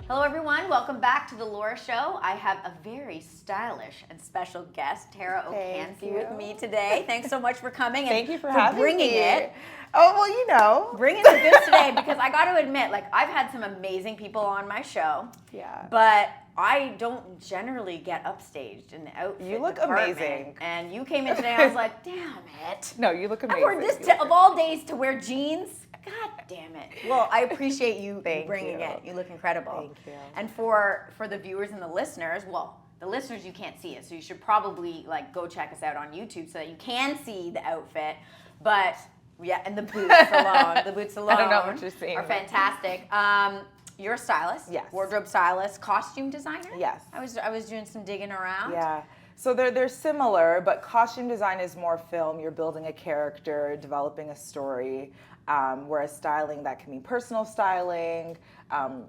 Hello everyone, welcome back to The Laura Show. I have a very stylish and special guest, Tara Ocansey, with me today. Thanks so much for coming. Thank you for having bringing me. it. Oh, well, you know. Bringing the goods today, because I got to admit, like, I've had some amazing people on my show. Yeah. But I don't generally get upstaged in the outfit You look department. amazing. And you came in today and I was like, damn it. No, you look amazing. I wore this of all days to wear jeans. God damn it. Well, I appreciate you bringing it. You look incredible. Thank you. And for the viewers and the listeners, well, the listeners, you can't see it, so you should probably like go check us out on YouTube so that you can see the outfit. But yeah, and the boots alone. I don't know what you're saying. Are fantastic. You're a stylist. Yes. Wardrobe stylist, costume designer. Yes. I was doing some digging around. Yeah. So they're similar, but costume design is more film. You're building a character, developing a story. Whereas styling, that can mean personal styling.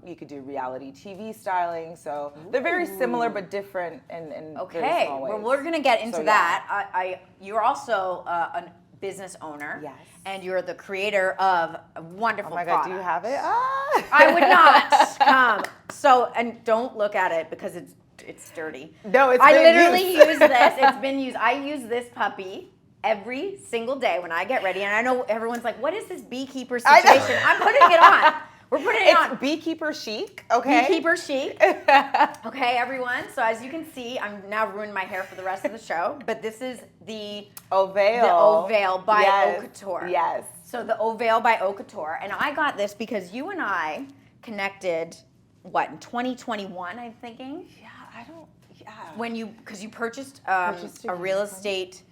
You could do reality TV styling. So they're very similar, but different in very small ways. Well, we're gonna get into So, that. You're also a business owner. Yes. And you're the creator of a wonderful Oh my God, product. do you have it? Ah. I would not come. So, and don't look at it because it's dirty. No, it's I been literally used. use this. It's been used. I use this puppy every single day when I get ready. And I know everyone's like, what is this beekeeper situation? I'm putting it on. We're putting it on. It's beekeeper chic, okay? Beekeeper chic. Okay, everyone. So as you can see, I'm now ruining my hair for the rest of the show. But this is the Oveil. The Oveil by Yes. OKATOR. Yes. So the Oveil by OKATOR. And I got this because you and I connected, in 2021, I'm thinking? Because you purchased a real estate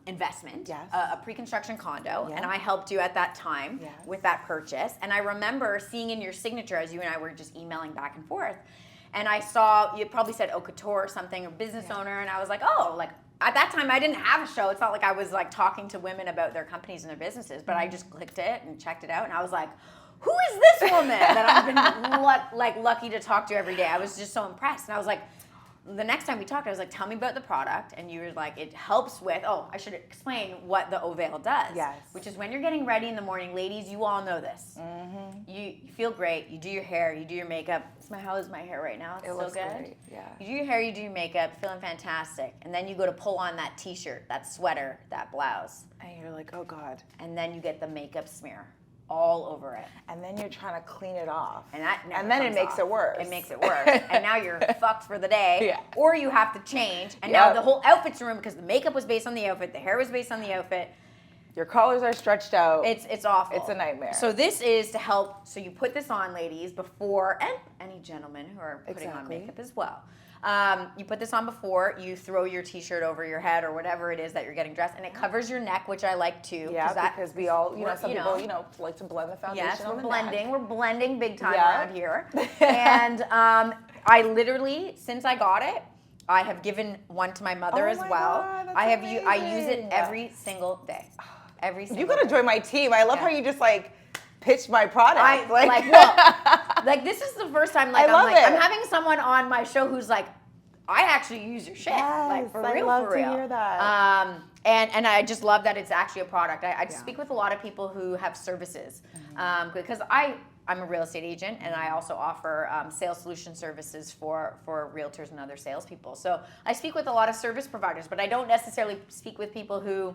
investment, Yes. a pre-construction condo, Yeah. and I helped you at that time Yes. with that purchase. And I remember seeing in your signature as you and I were just emailing back and forth, and I saw you probably said OKATOR or something, or business owner, and I was like, oh, like at that time I didn't have a show. It's not like I was like talking to women about their companies and their businesses, but I just clicked it and checked it out, and I was like, who is this woman that I've been lucky to talk to every day? I was just so impressed, and I was like, the next time we talked, I was like, tell me about the product. And you were like, it helps with, I should explain what the Oveil does. Yes. Which is when you're getting ready in the morning, ladies, you all know this. Mm-hmm. You feel great, you do your hair, you do your makeup. How is my hair right now? It's It so looks good. great, yeah. You do your hair, you do your makeup, feeling fantastic. And then you go to pull on that t-shirt, that sweater, that blouse. And you're like, oh God. And then you get the makeup smear all over it. And then you're trying to clean it off. And that never and then it comes makes off. it worse. It makes it worse. And now you're fucked for the day. Yeah. Or you have to change. And now the whole outfit's ruined because the makeup was based on the outfit, the hair was based on the outfit. Your collars are stretched out. It's awful. It's a nightmare. So this is to help. So you put this on, ladies, before, and any gentlemen who are putting on Exactly. makeup as well. You put this on before you throw your t-shirt over your head or whatever it is that you're getting dressed, and it covers your neck, which I like too. Yeah, because we all, some people, know, like to blend the foundation. yes, on we're the blending. neck. We're blending big time Yeah. around here. And I literally, since I got it, I have given one to my mother Oh as my well. God, that's I use it amazing. every single day. Every single You gotta day. join my team. I love Yeah. how you just like pitch my product. Like this is the first time I love it. I'm having someone on my show who's like, I actually use your shit. Yes, for I real, love for real. to hear that. And I just love that it's actually a product. I speak with a lot of people who have services because I'm a real estate agent and I also offer sales solution services for realtors and other salespeople. So I speak with a lot of service providers, but I don't necessarily speak with people who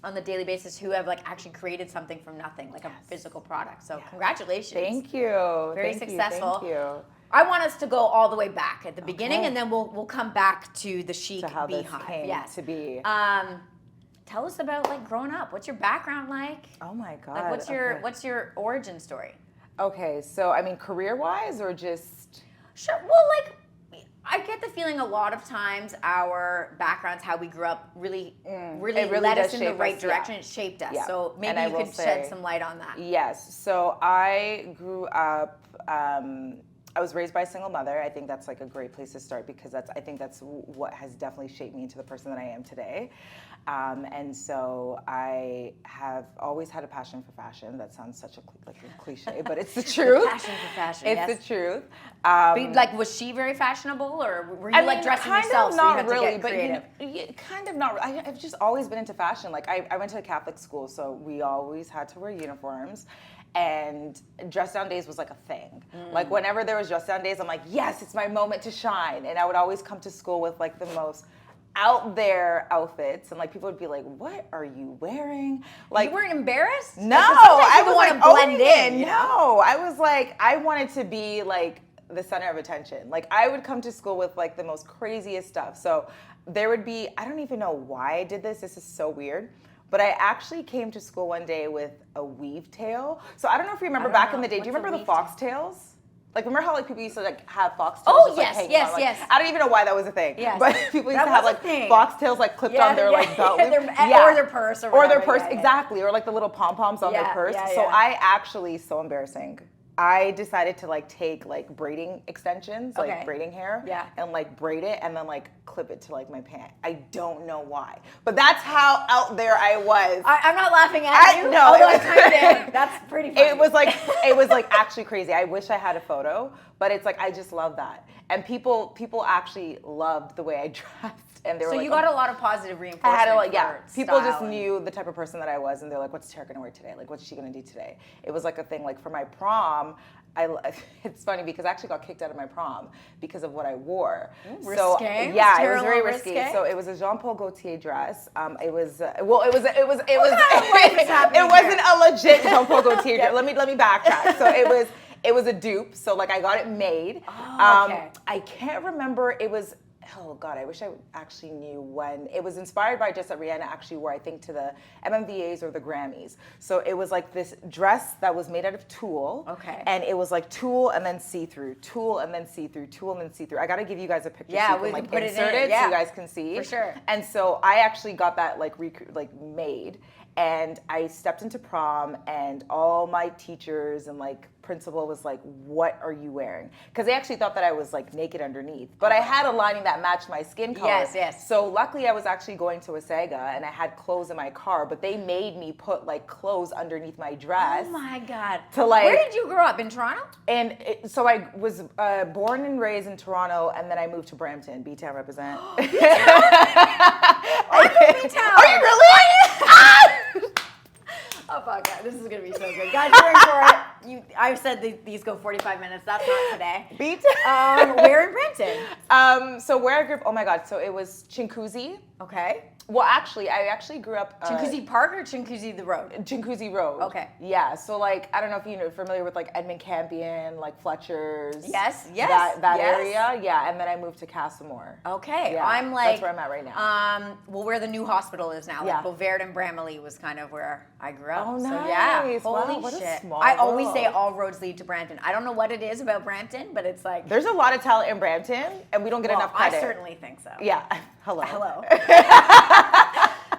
on the daily basis who have like actually created something from nothing, like a physical product. So congratulations. Thank you. Very Thank successful. You. Thank you. I want us to go all the way back at the beginning, and then we'll come back to the chic To how this beehive. came Yes. to be. Tell us about like growing up. What's your background like? Oh my God. Like what's your origin story? Okay, so I mean, career-wise or just? Sure. Well, like I get the feeling a lot of times our backgrounds, how we grew up, really led us in the right direction. It shaped us. Yeah. So maybe you could shed some light on that. Yes. So I grew up. I was raised by a single mother. I think that's like a great place to start because I think that's what has definitely shaped me into the person that I am today. And so I have always had a passion for fashion. That sounds such a cliche, but it's the truth. Passion for fashion. It's the truth. But, like, was she very fashionable, or were you like dressing yourself? So you had to get creative? But kind of not. I've just always been into fashion. Like I went to a Catholic school, so we always had to wear uniforms. and dress down days was like a thing. Like whenever there was dress down days, I'm like, yes, it's my moment to shine. And I would always come to school with like the most out there outfits, and like people would be like, what are you wearing? Like, you weren't embarrassed? No, I was like want to blend in. You know? No, I was like, I wanted to be like the center of attention. Like I would come to school with like the most craziest stuff. So there would be, I don't even know why I did this. This is so weird. But I actually came to school one day with a weave tail. So I don't know if you remember back in the day. Do you remember the foxtails? Like, remember how like people used to like have foxtails? Oh, just, like, yes, hanging yes, on? Like, yes. I don't even know why that was a thing. Yes. But people used That to have was a like thing. foxtails like clipped on their like belt loop. Or their purse or whatever. Or their purse, exactly. Or like the little pom-poms on their purse. So I actually, so embarrassing. I decided to like take like braiding extensions, like braiding hair, and like braid it and then like clip it to like my pant. I don't know why, but that's how out there I was. I'm not laughing at you. No, although I kind of am. That's pretty funny. It was like actually crazy. I wish I had a photo, but it's like I just love that, and people actually loved the way I dressed. And they were so you got a lot of positive reinforcement. I had a lot, people style just knew the type of person that I was, and they're like, "What's Tara gonna wear today? Like, what's she gonna do today?" It was like a thing. Like for my prom, it's funny because I actually got kicked out of my prom because of what I wore. Risque? So yeah, it was very risky. So it was a Jean Paul Gaultier dress. It wasn't a legit Jean Paul Gaultier dress. Let me backtrack. So it was a dupe. So like I got it made. I can't remember. It was. Oh God, I wish I actually knew when. It was inspired by a dress that Rihanna actually wore, I think, to the MMVAs or the Grammys. So it was like this dress that was made out of tulle. Okay. And it was like tulle and then see-through, tulle and then see-through, tulle and then see-through. I gotta give you guys a picture so you can like insert it so you guys can see. For sure. And so I actually got that like made. And I stepped into prom, and all my teachers and like principal was like, "What are you wearing?" Because they actually thought that I was like naked underneath, but I had a lining that matched my skin color. Yes. So luckily, I was actually going to Osega, and I had clothes in my car, but they made me put like clothes underneath my dress. Oh my God! To like, where did you grow up? In Toronto? And so I was born and raised in Toronto, and then I moved to Brampton. B-Town represent. B-Town? I'm from B-Town. Are you really? Oh fuck, God. This is gonna be so good, guys. You're in for it. I've said these go 45 minutes. That's not today. B-Town. Where in Brampton? So where I grew up. Oh my God. So it was Chinguacousy. Okay. Well, actually, I actually grew up. Chinguacousy Park or Chinguacousy the road? Chinguacousy Road. Okay. Yeah. So like, I don't know if you're familiar with like Edmund Campion, like Fletcher's. Yes. That area. Yeah. And then I moved to Castlemore. Okay. Yeah, I'm like. That's where I'm at right now. Well, where the new hospital is now. Like Bovaird and Bramalea was kind of where I grew up. Oh, nice. So yeah. Holy what shit. a small I always world. say all roads lead to Brampton. I don't know what it is about Brampton, but it's like. There's a lot of talent in Brampton, and we don't get enough credit. I certainly think so. Yeah. Hello.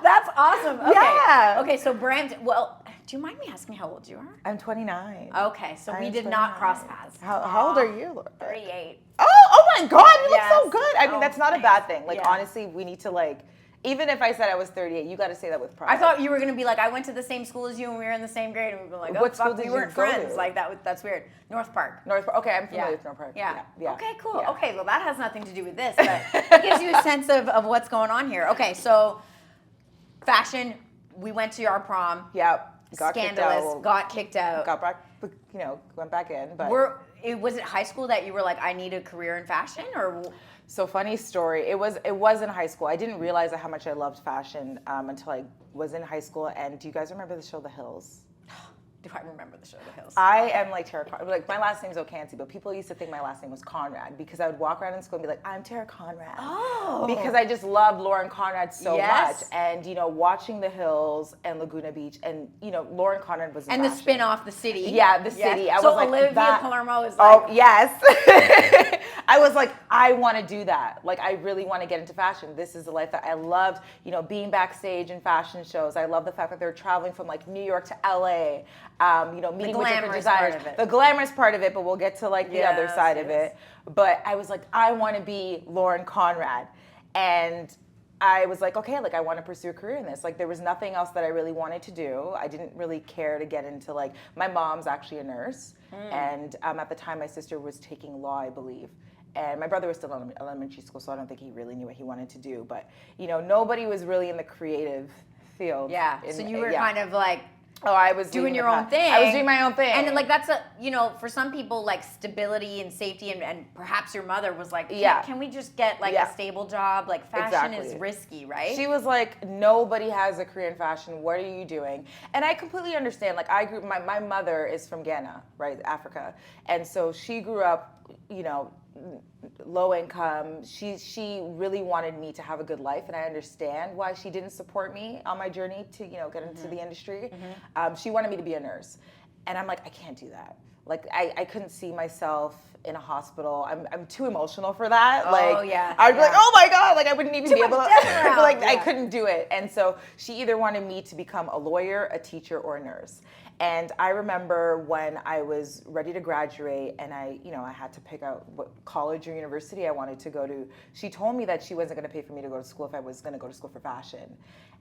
That's awesome. Okay. Yeah. Okay, so Brampton. Well, do you mind me asking how old you are? I'm 29. Okay, so we did not cross paths. How old are you, Laura? 38. Oh my God, you look so good. I mean, that's not a bad thing. Like, Yeah. honestly, we need to like, even if I said I was 38, you got to say that with pride. I thought you were gonna be like, I went to the same school as you, and we were in the same grade, and we were like, oh What school fuck, did we you weren't go friends. to? Like that's weird. North Park. North Park. Okay, I'm familiar with North Park. Yeah. Yeah. Okay, cool. Yeah. Okay, well that has nothing to do with this, but it gives you a sense of what's going on here. Okay, so fashion. We went to our prom. Yep. Scandalous. Got kicked out. Got back. Went back in. But was it high school that you were like, I need a career in fashion, or? So funny story. It was in high school. I didn't realize how much I loved fashion until I was in high school. And do you guys remember the show The Hills? Do I remember the show The Hills? I am like Tara. Like my last name's Ocansey, but people used to think my last name was Conrad because I would walk around in school and be like, "I'm Tara Conrad." Oh. Because I just loved Lauren Conrad so Yes. much, and watching The Hills and Laguna Beach, and Lauren Conrad was in And the fashion. spin-off, The City. Yeah, The City. Yes. I so was like Olivia that. Palermo is like. Oh yes. I was like, I want to do that. Like, I really want to get into fashion. This is the life that I loved. Being backstage in fashion shows. I love the fact that they're traveling from like New York to LA. Meeting with different designers. The glamorous part of it, but we'll get to like the other side of it. But I was like, I want to be Lauren Conrad, and I was like, okay, like I want to pursue a career in this. Like there was nothing else that I really wanted to do. I didn't really care to get into like, my mom's actually a nurse, and at the time my sister was taking law, I believe. And my brother was still in elementary school, so I don't think he really knew what he wanted to do. But nobody was really in the creative field. Yeah. So you were kind of like. Oh, I was doing your own thing. I was doing my own thing. And like that's for some people like stability and safety and perhaps your mother was like, can we just get like a stable job? Like fashion is risky, right? She was like, nobody has a career in fashion. What are you doing? And I completely understand. Like my mother is from Ghana, right, Africa. And so she grew up, low income. She really wanted me to have a good life, and I understand why she didn't support me on my journey to get into the industry. She wanted me to be a nurse, and I'm like, I can't do that. Like I couldn't see myself in a hospital. I'm too emotional for that. I'd be like, oh my god, like I wouldn't even be able to. I couldn't do it. And so she either wanted me to become a lawyer, a teacher, or a nurse. And I remember when I was ready to graduate and I had to pick out what college or university I wanted to go to, she told me that she wasn't going to pay for me to go to school if I was going to go to school for fashion.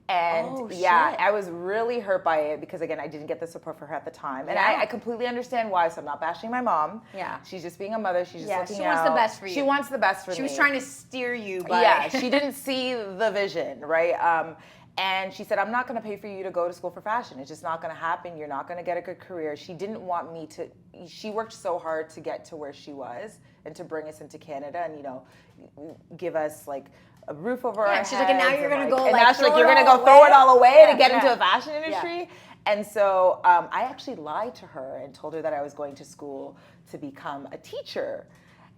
And I was really hurt by it because, again, I didn't get the support for her at the time. And I completely understand why, so I'm not bashing my mom. Yeah. She's just being a mother. She's just looking out. She wants the best for you. She wants the best for me. She was trying to steer you, but... Yeah, she didn't see the vision, right? And she said, I'm not going to pay for you to go to school for fashion. It's just not going to happen. You're not going to get a good career. She didn't want me to... She worked so hard to get to where she was and to bring us into Canada and, give us, like, a roof over our heads. She's like, and now you're going to go, and now she's like, you're going to go throw it all away to get into the fashion industry? Yeah. And so I actually lied to her and told her that I was going to school to become a teacher.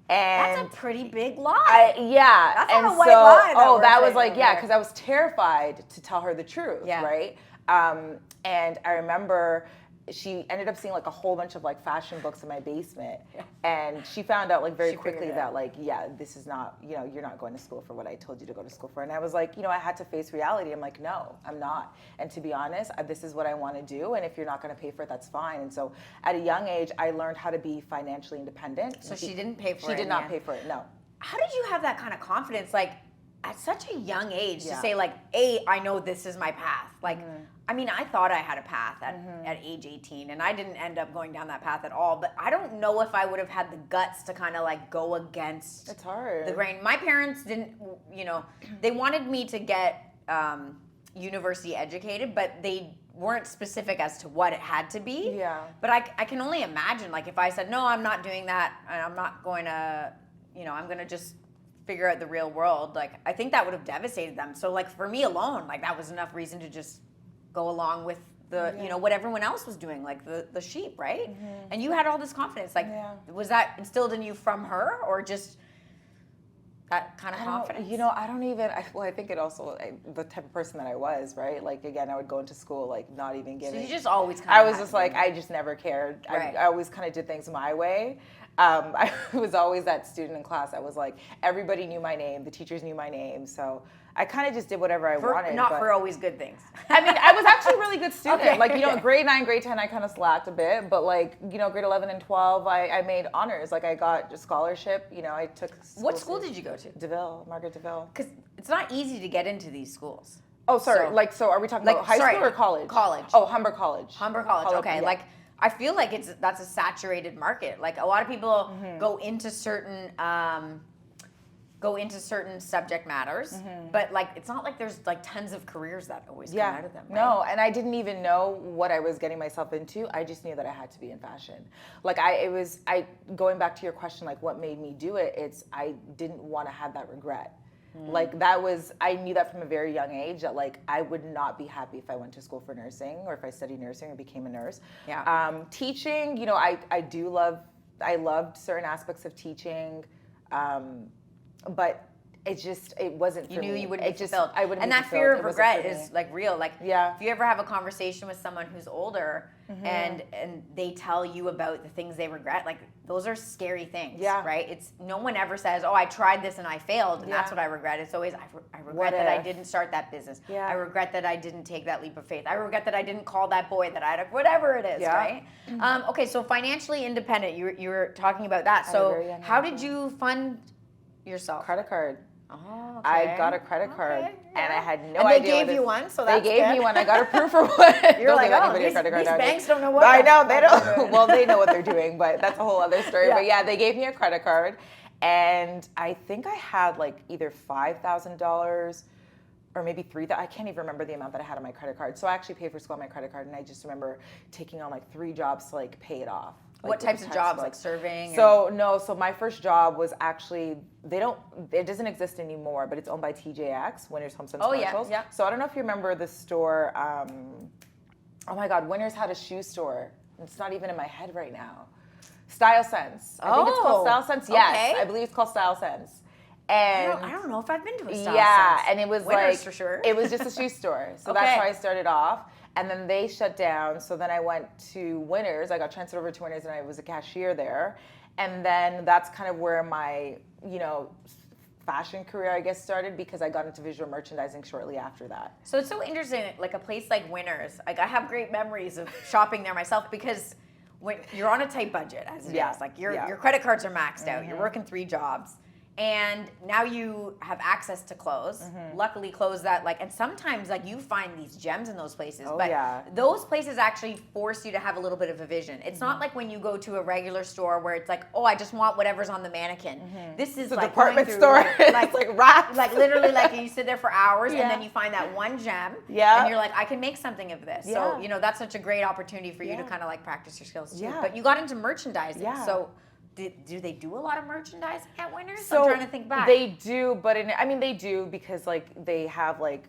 And that's a pretty big lie. That's not a white lie. That was like, because I was terrified to tell her the truth, right? And I remember she ended up seeing like a whole bunch of like fashion books in my basement, and she found out like very quickly that like, this is not, you're not going to school for what I told you to go to school for. And I was like, I had to face reality. I'm like, no, I'm not. And to be honest, this is what I want to do. And if you're not going to pay for it, that's fine. And so at a young age, I learned how to be financially independent. So she didn't pay for it. She did not pay for it. No. How did you have that kind of confidence? Like, at such a young age to say like, I know this is my path. Like, I mean, I thought I had a path at age 18 and I didn't end up going down that path at all, but I don't know if I would have had the guts to kind of like go against it's hard. the grain. My parents didn't, they wanted me to get university educated, but they weren't specific as to what it had to be. Yeah. But I can only imagine, like if I said, no, I'm not doing that and I'm not going to, I'm going to just figure out the real world, like I think that would have devastated them. So like for me alone, like that was enough reason to just go along with the what everyone else was doing, like the sheep, right? And you had all this confidence. Like was that instilled in you from her or just that kind of confidence? I think it also the type of person that I was, right? Like again, I would go into school like not even giving. So you just always I was just like I just never cared. Right. I always kind of did things my way. I was always that student in class. I was like, everybody knew my name. The teachers knew my name. So I kind of just did whatever I wanted. Not for always good things. I mean, I was actually a really good student. Like, grade 9, grade 10, I kind of slacked a bit. But like, grade 11 and 12, I made honors. Like I got a scholarship. I took What school did you go to? DeVille, Margaret DeVille. Because it's not easy to get into these schools. Oh, sorry. So are we talking about high school or college? College. Oh, Humber College. Humber College. Okay. Yeah. Like, I feel like that's a saturated market. Like a lot of people go into certain subject matters, but like it's not like there's like tons of careers that always come out of them. Right? No, and I didn't even know what I was getting myself into. I just knew that I had to be in fashion. Like going back to your question, like what made me do it? I didn't want to have that regret. Like I knew that from a very young age that like I would not be happy if I went to school for nursing or if I studied nursing or became a nurse. Yeah. Teaching, I loved certain aspects of teaching, but it wasn't for me. You knew you wouldn't be fulfilled. I wouldn't. And be that fulfilled. fear of regret is like real. Like if you ever have a conversation with someone who's older and they tell you about the things they regret, like those are scary things. Yeah. Right? No one ever says, "Oh, I tried this and I failed, and that's what I regret." It's always I regret that I didn't start that business. Yeah. I regret that I didn't take that leap of faith. I regret that I didn't call that boy that I had whatever it is, right? Okay, so financially independent, you were talking about that. So how did you fund yourself? Credit card. Oh, okay. I got a credit card, and I had no idea. And they gave you one, so that's good. They gave me one. I got approved for one. You're like, these banks don't know what. I know they don't. Well, they know what they're doing, but that's a whole other story. But yeah, they gave me a credit card, and I think I had like either $5,000 or maybe I can't even remember the amount that I had on my credit card. So I actually paid for school on my credit card, and I just remember taking on like 3 jobs to like pay it off. Like, what types of jobs, like serving? So my first job was actually, it doesn't exist anymore, but it's owned by TJX, Winners Home Sense Commercials. Yeah. So I don't know if you remember the store, oh my God, Winners had a shoe store. It's not even in my head right now. Style Sense. I think it's called Style Sense. Yes, okay. I believe it's called Style Sense. And I don't know if I've been to a Style Sense. And it was Winners like, for sure. It was just a shoe store. So that's how I started off. And then they shut down. So then I went to Winners. I got transferred over to Winners, and I was a cashier there. And then that's kind of where my, fashion career, I guess, started, because I got into visual merchandising shortly after that. So it's so interesting, like a place like Winners. Like I have great memories of shopping there myself, because when you're on a tight budget, as it is, like your credit cards are maxed out. You're working 3 jobs. And now you have access to clothes. Luckily, clothes that and sometimes you find these gems in those places. Those places actually force you to have a little bit of a vision. It's not like when you go to a regular store where it's like, oh, I just want whatever's on the mannequin. This is it's like a department through, store. It's like racks. Like literally, you sit there for hours and then you find that one gem. And you're like, I can make something of this. So that's such a great opportunity for you to kind of practice your skills too. But you got into merchandising. So do they do a lot of merchandising at Winners? So I'm trying to think back. They do, but they do, because they have I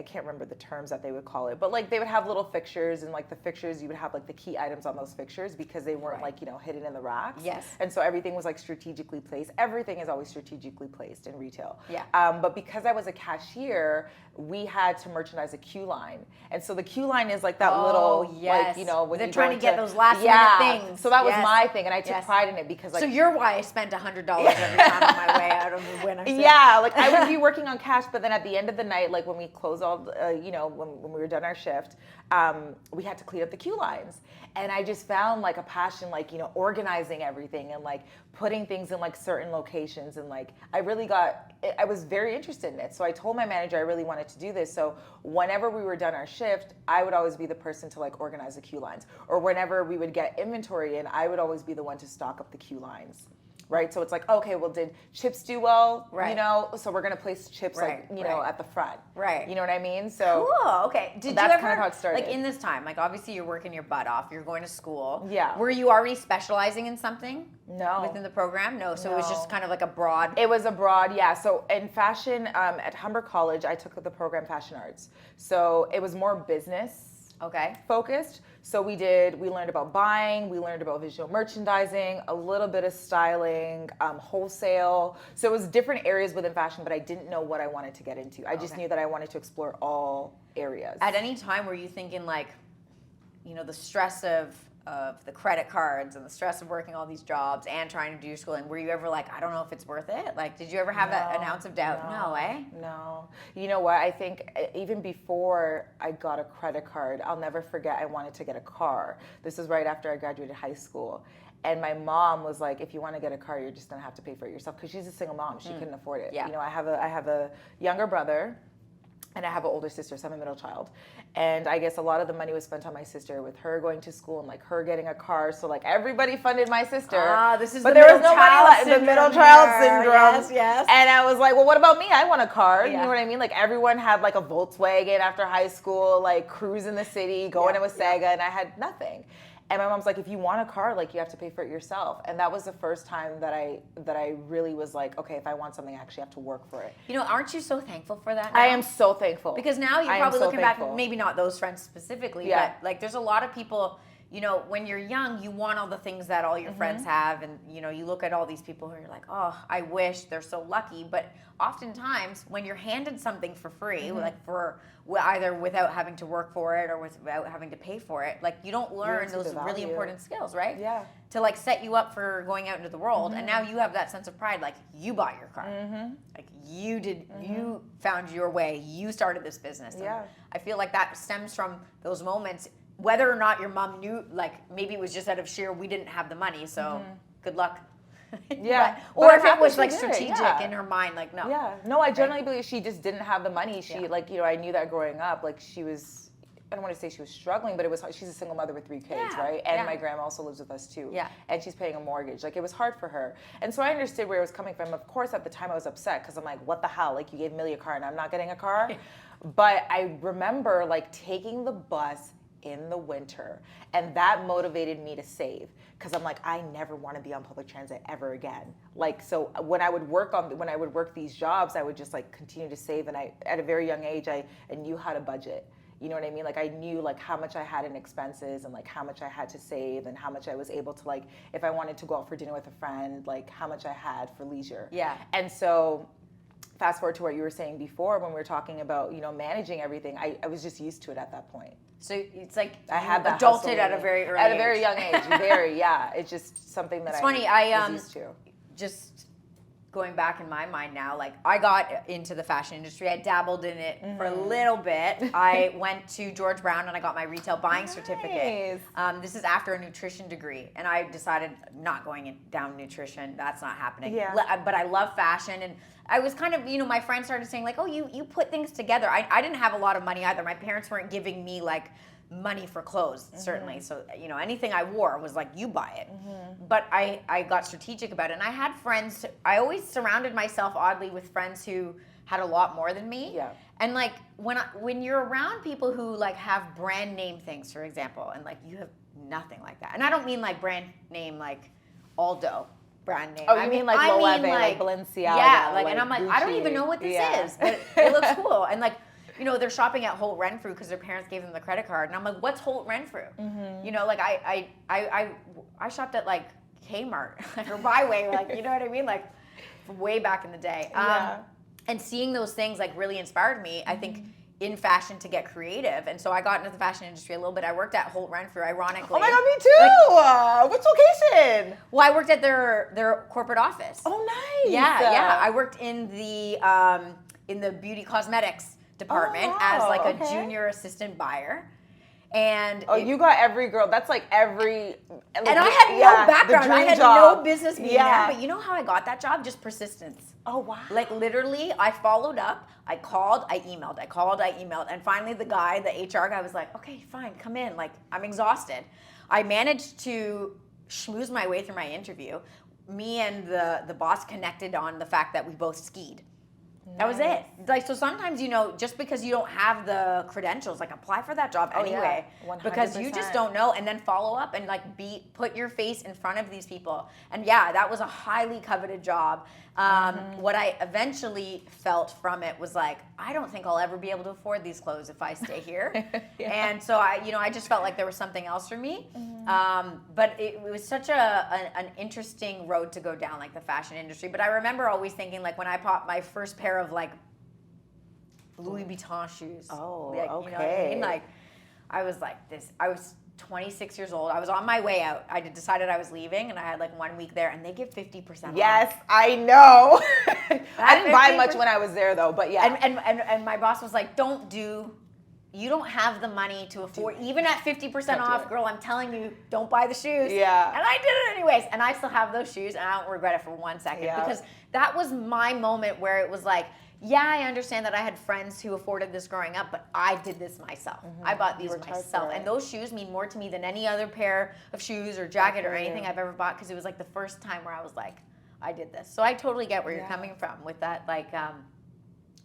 can't remember the terms that they would call it, but they would have little fixtures, and the fixtures, you would have the key items on those fixtures, because they weren't hidden in the racks. Yes. And so everything was strategically placed. Everything is always strategically placed in retail. Yeah. But because I was a cashier, we had to merchandise a queue line. And so the queue line is that little, when they're you trying to get those last minute things. So that was my thing, and I took pride in it, because so you're why I spent $100 every time on my way out of the Winners. Yeah, I would be working on cash, but then at the end of the night, when we closed all, when we were done our shift, we had to clean up the queue lines. And I just found a passion, organizing everything and putting things in certain locations. And I was very interested in it. So I told my manager I really wanted to do this. So whenever we were done our shift, I would always be the person to organize the queue lines. Or whenever we would get inventory in, I would always be the one to stock up the queue lines. Right, so it's okay, well, did chips do well? Right. So we're gonna place chips at the front. Right. You know what I mean? So cool. Okay. Did that's you ever, kind of how it started. in this time, obviously you're working your butt off. You're going to school. Yeah. Were you already specializing in something? No. Within the program? No. So it was just kind of a broad. It was a broad, yeah. So in fashion, at Humber College, I took the program Fashion Arts. So it was more business. Focused. So we learned about buying, we learned about visual merchandising, a little bit of styling, wholesale. So it was different areas within fashion, but I didn't know what I wanted to get into. I just knew that I wanted to explore all areas. At any time were you thinking the stress of the credit cards and the stress of working all these jobs and trying to do your schooling, were you ever I don't know if it's worth it? Did you ever have an ounce of doubt? No, eh? No. You know what? I think even before I got a credit card, I'll never forget, I wanted to get a car. This was right after I graduated high school. And my mom was like, if you want to get a car, you're just going to have to pay for it yourself, because she's a single mom. She couldn't afford it. Yeah. I have a younger brother, and I have an older sister, so I'm a middle child. And I guess a lot of the money was spent on my sister, with her going to school and her getting a car. So everybody funded my sister. This is but the there was middle no money syndrome. The middle child syndrome. Yes, yes. And I was like, well, what about me? I want a car. Yeah. You know what I mean? Everyone had a Volkswagen after high school, cruising the city, going to Wasaga, and I had nothing. And my mom's like, if you want a car, you have to pay for it yourself. And that was the first time that I really was like, okay, if I want something, I actually have to work for it. Aren't you so thankful for that now? I am so thankful. Because now you're probably looking back, maybe not those friends specifically, but there's a lot of people, when you're young, you want all the things that all your friends have. And, you look at all these people who are like, oh, I wish they're so lucky. But oftentimes when you're handed something for free, for either without having to work for it or without having to pay for it, you don't learn those really important skills, right? Yeah. To set you up for going out into the world. And now you have that sense of pride, you bought your car. You did, you found your way, you started this business. Yeah. And I feel that stems from those moments, whether or not your mom knew, maybe it was just out of sheer, we didn't have the money, so good luck. Yeah. Or if it was strategic in her mind, no. Yeah. No, I generally believe she just didn't have the money. She I knew that growing up, she was I don't want to say she was struggling, but it was hard. She's a single mother with 3 kids, Yeah, right? And yeah. my grandma also lives with us too. Yeah. And she's paying a mortgage. Like, it was hard for her. And so I understood where it was coming from. Of course, at the time I was upset because I'm like, what the hell? Like, you gave Millie a car and I'm not getting a car. But I remember like taking the bus in the winter, and that motivated me to save, because I'm like, I never want to be on public transit ever again. Like, so when I would work these jobs, I would just like continue to save. And I, at a very young age, I knew how to budget. You know what I mean? Like, I knew like how much I had in expenses and like how much I had to save and how much I was able to, like, if I wanted to go out for dinner with a friend, like how much I had for leisure. Yeah. And so fast forward to what you were saying before when we were talking about, you know, managing everything, I was just used to it at that point. So it's like I had that adulted at a very early age. At a very young age, very, yeah. It's just something that It's funny, I was used to. just going back in my mind now, like, I got into the fashion industry. I dabbled in it for a little bit. I went to George Brown and I got my retail buying certificate. This is after a nutrition degree, and I decided not going down nutrition. That's not happening. Yeah. But I love fashion, and I was kind of, you know, my friends started saying like, oh, you put things together. I didn't have a lot of money either. My parents weren't giving me like money for clothes, certainly. So, you know, anything I wore was like, you buy it. But I got strategic about it. And I had friends, I always surrounded myself oddly with friends who had a lot more than me. Yeah. And like, when you're around people who like have brand name things, for example, and like you have nothing like that. And I don't mean like brand name like Aldo brand name. Oh, you mean like Oveil, like Balenciaga. Yeah, like, like and I'm like, Gucci. I don't even know what this is, but it looks cool. And like, you know, they're shopping at Holt Renfrew because their parents gave them the credit card, and I'm like, what's Holt Renfrew? You know, like I shopped at like Kmart or Byway, like, you know what I mean, like way back in the day. And seeing those things like really inspired me, I think, in fashion to get creative. And so I got into the fashion industry a little bit. I worked at Holt Renfrew, ironically. Oh my God, me too! Which location? Well, I worked at their corporate office. Oh, nice. Yeah. I worked in the beauty cosmetics department as like a junior assistant buyer. And you got every girl. That's like every. And I had no background. I had no business being there. But you know how I got that job? Just persistence. Oh, wow. Like, literally, I followed up. I called. I emailed. I called. I emailed. And finally, the HR guy was like, okay, fine, come in. Like, I'm exhausted. I managed to schmooze my way through my interview. Me and the boss connected on the fact that we both skied. That was it. Like, so sometimes, you know, just because you don't have the credentials, like, apply for that job anyway. Yeah. Because you just don't know, and then follow up and like put your face in front of these people. And yeah, that was a highly coveted job. What I eventually felt from it was like, I don't think I'll ever be able to afford these clothes if I stay here. And so I just felt like there was something else for me. But it was such an interesting road to go down, like the fashion industry. But I remember always thinking, like, when I bought my first pair of like Louis Vuitton shoes. Oh, like, okay. You know what I mean? Like, I was like this. I was 26 years old. I was on my way out. I decided I was leaving, and I had like 1 week there, and they give 50% off. Yes, I know. I didn't buy much when I was there, though, but yeah. And my boss was like, you don't have the money to afford, even at 50% off, girl, I'm telling you, don't buy the shoes. Yeah. And I did it anyways. And I still have those shoes, and I don't regret it for 1 second. Yeah. Because that was my moment where it was like, yeah, I understand that I had friends who afforded this growing up, but I did this myself. I bought these myself. And those shoes mean more to me than any other pair of shoes or jacket or anything I've ever bought, because it was like the first time where I was like, I did this. So I totally get where you're coming from with that, like,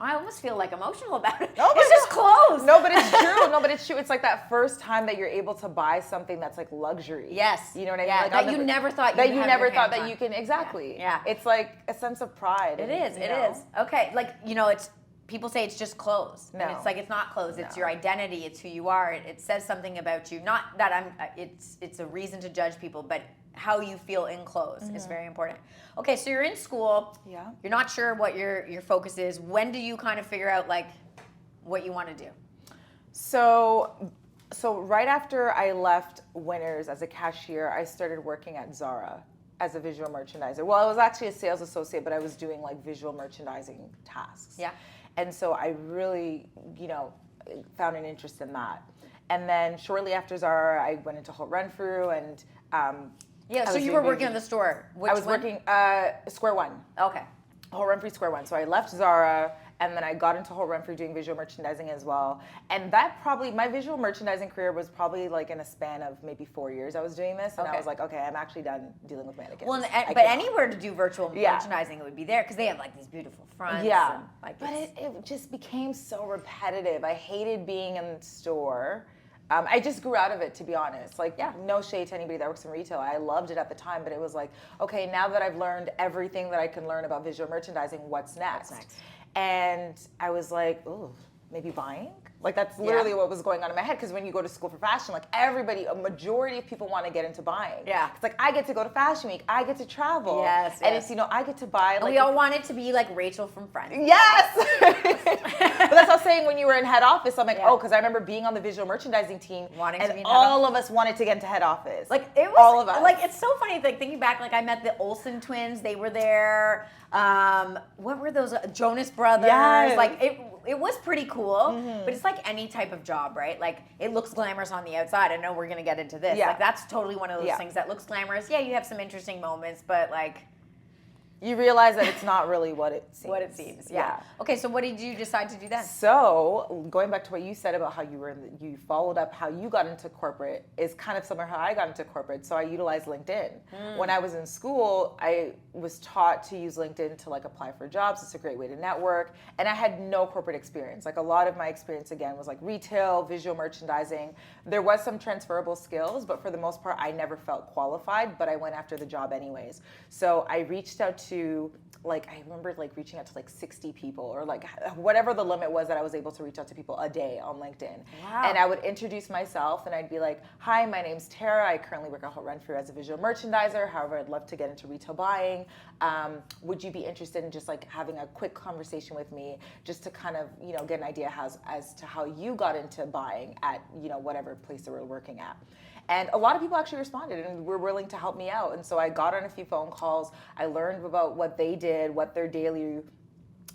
I almost feel like emotional about it. No, it's just clothes. No, but it's true. No, but it's true. It's like that first time that you're able to buy something that's like luxury. Yes. You know what I mean? Yeah, like that you never thought you that you can, exactly. Yeah. It's like a sense of pride. It is. Okay, like, you know, it's, people say it's just clothes. No. And it's like, it's not clothes. It's your identity. It's who you are. It says something about you. Not that it's a reason to judge people, but how you feel in clothes is very important. Okay, so you're in school. Yeah. You're not sure what your focus is. When do you kind of figure out like what you want to do? So right after I left Winners as a cashier, I started working at Zara as a visual merchandiser. Well, I was actually a sales associate, but I was doing like visual merchandising tasks. Yeah. And so I really, you know, found an interest in that. And then shortly after Zara, I went into Holt Renfrew and so you were working in the store. I was working Square One. Okay. Holt Renfrew Square One. So I left Zara and then I got into whole run for doing visual merchandising as well. And that probably, my visual merchandising career was probably like in a span of maybe 4 years I was doing this, and I was like, okay, I'm actually done dealing with mannequins. Well, but anywhere to do virtual merchandising, it would be there because they have like these beautiful fronts. Yeah, and, like, but it just became so repetitive. I hated being in the store. I just grew out of it, to be honest. Like, no shade to anybody that works in retail. I loved it at the time, but it was like, okay, now that I've learned everything that I can learn about visual merchandising, what's next? And I was like, ooh, maybe buying? Like, that's literally what was going on in my head, because when you go to school for fashion, like a majority of people want to get into buying. Yeah. It's like, I get to go to Fashion Week, I get to travel. Yes. And it's, I get to buy. Like, we all want it to be like Rachel from Friends. Yes! But that's what I was saying when you were in head office. I'm like, because I remember being on the visual merchandising team, and all of us wanted to get into head office. Like, it was, all of us. Like, it's so funny, like, thinking back, like, I met the Olsen twins, they were there. What were those? Jonas Brothers. Yes. Like, it was pretty cool, but it's like any type of job, right? Like, it looks glamorous on the outside. I know we're gonna get into this. Like, that's totally one of those things that looks glamorous. Yeah, you have some interesting moments, but like, you realize that it's not really what it seems. What it seems, yeah. Okay, so what did you decide to do then? So, going back to what you said about how you followed up how you got into corporate is kind of similar how I got into corporate. So I utilized LinkedIn. When I was in school, I was taught to use LinkedIn to like apply for jobs. It's a great way to network. And I had no corporate experience. Like, a lot of my experience, again, was like retail, visual merchandising. There was some transferable skills, but for the most part, I never felt qualified, but I went after the job anyways. So I reached out to, like, I remember like reaching out to like 60 people, or like whatever the limit was that I was able to reach out to people a day on LinkedIn. Wow. And I would introduce myself, and I'd be like, hi, my name's Tara. I currently work at Renfrew as a visual merchandiser. However, I'd love to get into retail buying. Would you be interested in just like having a quick conversation with me, just to kind of, get an idea as to how you got into buying at, whatever place that we're working at. And a lot of people actually responded and were willing to help me out. And so I got on a few phone calls. I learned about what they did, what their daily,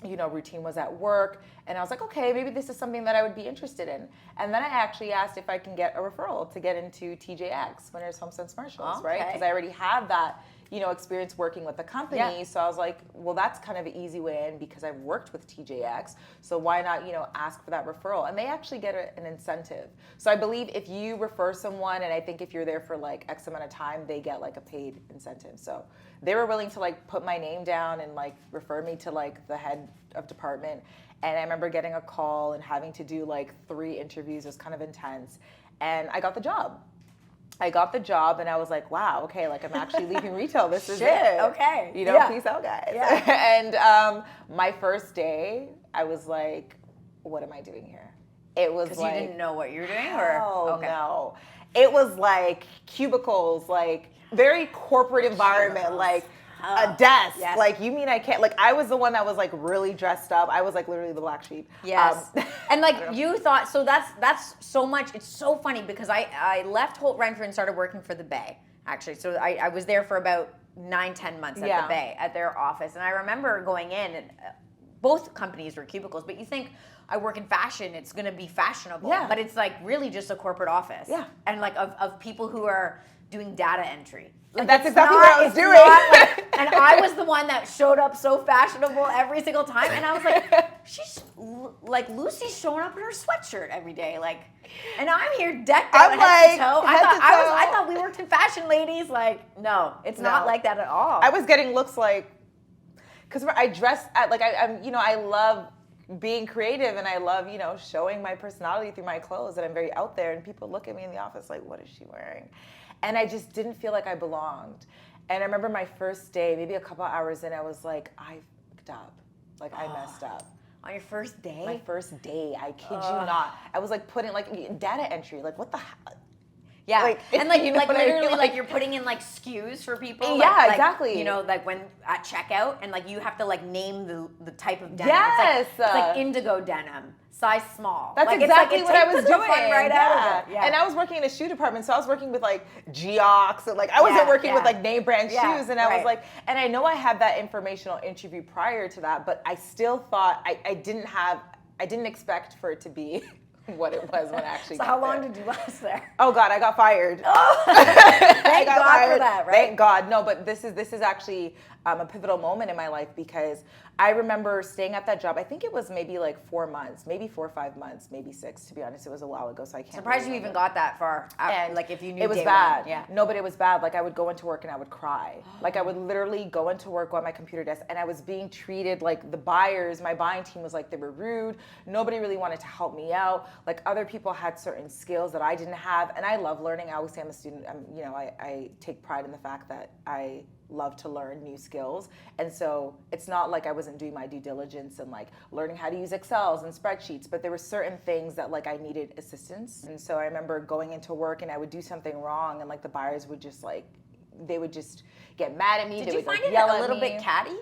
routine was at work. And I was like, okay, maybe this is something that I would be interested in. And then I actually asked if I can get a referral to get into TJX, Winners Homesense Marshalls, right? Because I already have that, experience working with the company. Yeah. So I was like, well, that's kind of an easy way in, because I've worked with TJX. So why not, ask for that referral? And they actually get an incentive. So I believe if you refer someone, and I think if you're there for like X amount of time, they get like a paid incentive. So they were willing to like put my name down and like refer me to like the head of department. And I remember getting a call and having to do like 3 interviews. It was kind of intense. And I got the job. And I was like, wow, okay, like, I'm actually leaving retail. This is it. Okay. Peace out, guys. Yeah. And my first day, I was like, what am I doing here? It was like, you didn't know what you were doing? No. It was like cubicles, like very corporate environment, like a desk. Yes. Like, you mean I can't? Like, I was the one that was like really dressed up. I was like literally the black sheep. Yes. And like, you thought, so that's so much. It's so funny because I left Holt Renfrew and started working for the Bay, actually. So I was there for about 9-10 months at the Bay, at their office. And I remember going in, and both companies were cubicles, but you think, I work in fashion, it's going to be fashionable. Yeah. But it's like really just a corporate office. Yeah. And like of people who are doing data entry. Like, that's exactly what I was doing. And I was the one that showed up so fashionable every single time. And I was like, she's like, Lucy's showing up in her sweatshirt every day. Like, and I'm here decked out head to toe. I thought we worked in fashion, ladies. Like, no, it's not like that at all. I was getting looks like, because I dress at, like, I love being creative, and I love, showing my personality through my clothes, and I'm very out there, and people look at me in the office like, what is she wearing? And I just didn't feel like I belonged. And I remember my first day, maybe a couple hours in, I was like, I fucked up. Like, I messed up. On your first day? My first day, I kid you not. I was like putting like data entry, like what the hell? Yeah, like, and like, like literally, like you're putting in like SKUs for people. Yeah, like, exactly. Like when at checkout, and like you have to like name the type of denim. Yes, it's like indigo denim, size small. That's like, exactly it's what I was doing. Right out of it. Yeah. And I was working in a shoe department, so I was working with like Geox, and like I wasn't working with like name brand shoes. And I was like, and I know I had that informational interview prior to that, but I still thought I didn't expect for it to be what it was when I actually got how long there. did you last there? Oh God, I got fired. Oh, thank God for that, right? Thank God. No, but this is actually a pivotal moment in my life, because I remember staying at that job. I think it was maybe like 4 months, maybe 4 or 5 months, maybe 6, to be honest. It was a while ago, so I can't. Surprised you even got that far. And like if you knew it was day bad. one. Yeah. No, but it was bad. Like I would go into work and I would cry. Like I would literally go into work, go at my computer desk, and I was being treated like the buyers, my buying team was like, they were rude. Nobody really wanted to help me out. Like other people had certain skills that I didn't have, and I love learning. I always say I'm a student. I take pride in the fact that I love to learn new skills, and so it's not like I wasn't doing my due diligence and like learning how to use Excels and spreadsheets, but there were certain things that like I needed assistance. And so I remember going into work and I would do something wrong, and like the buyers would just like, they would just get mad at me. Did they you would find like, it yell a at little me. bit catty?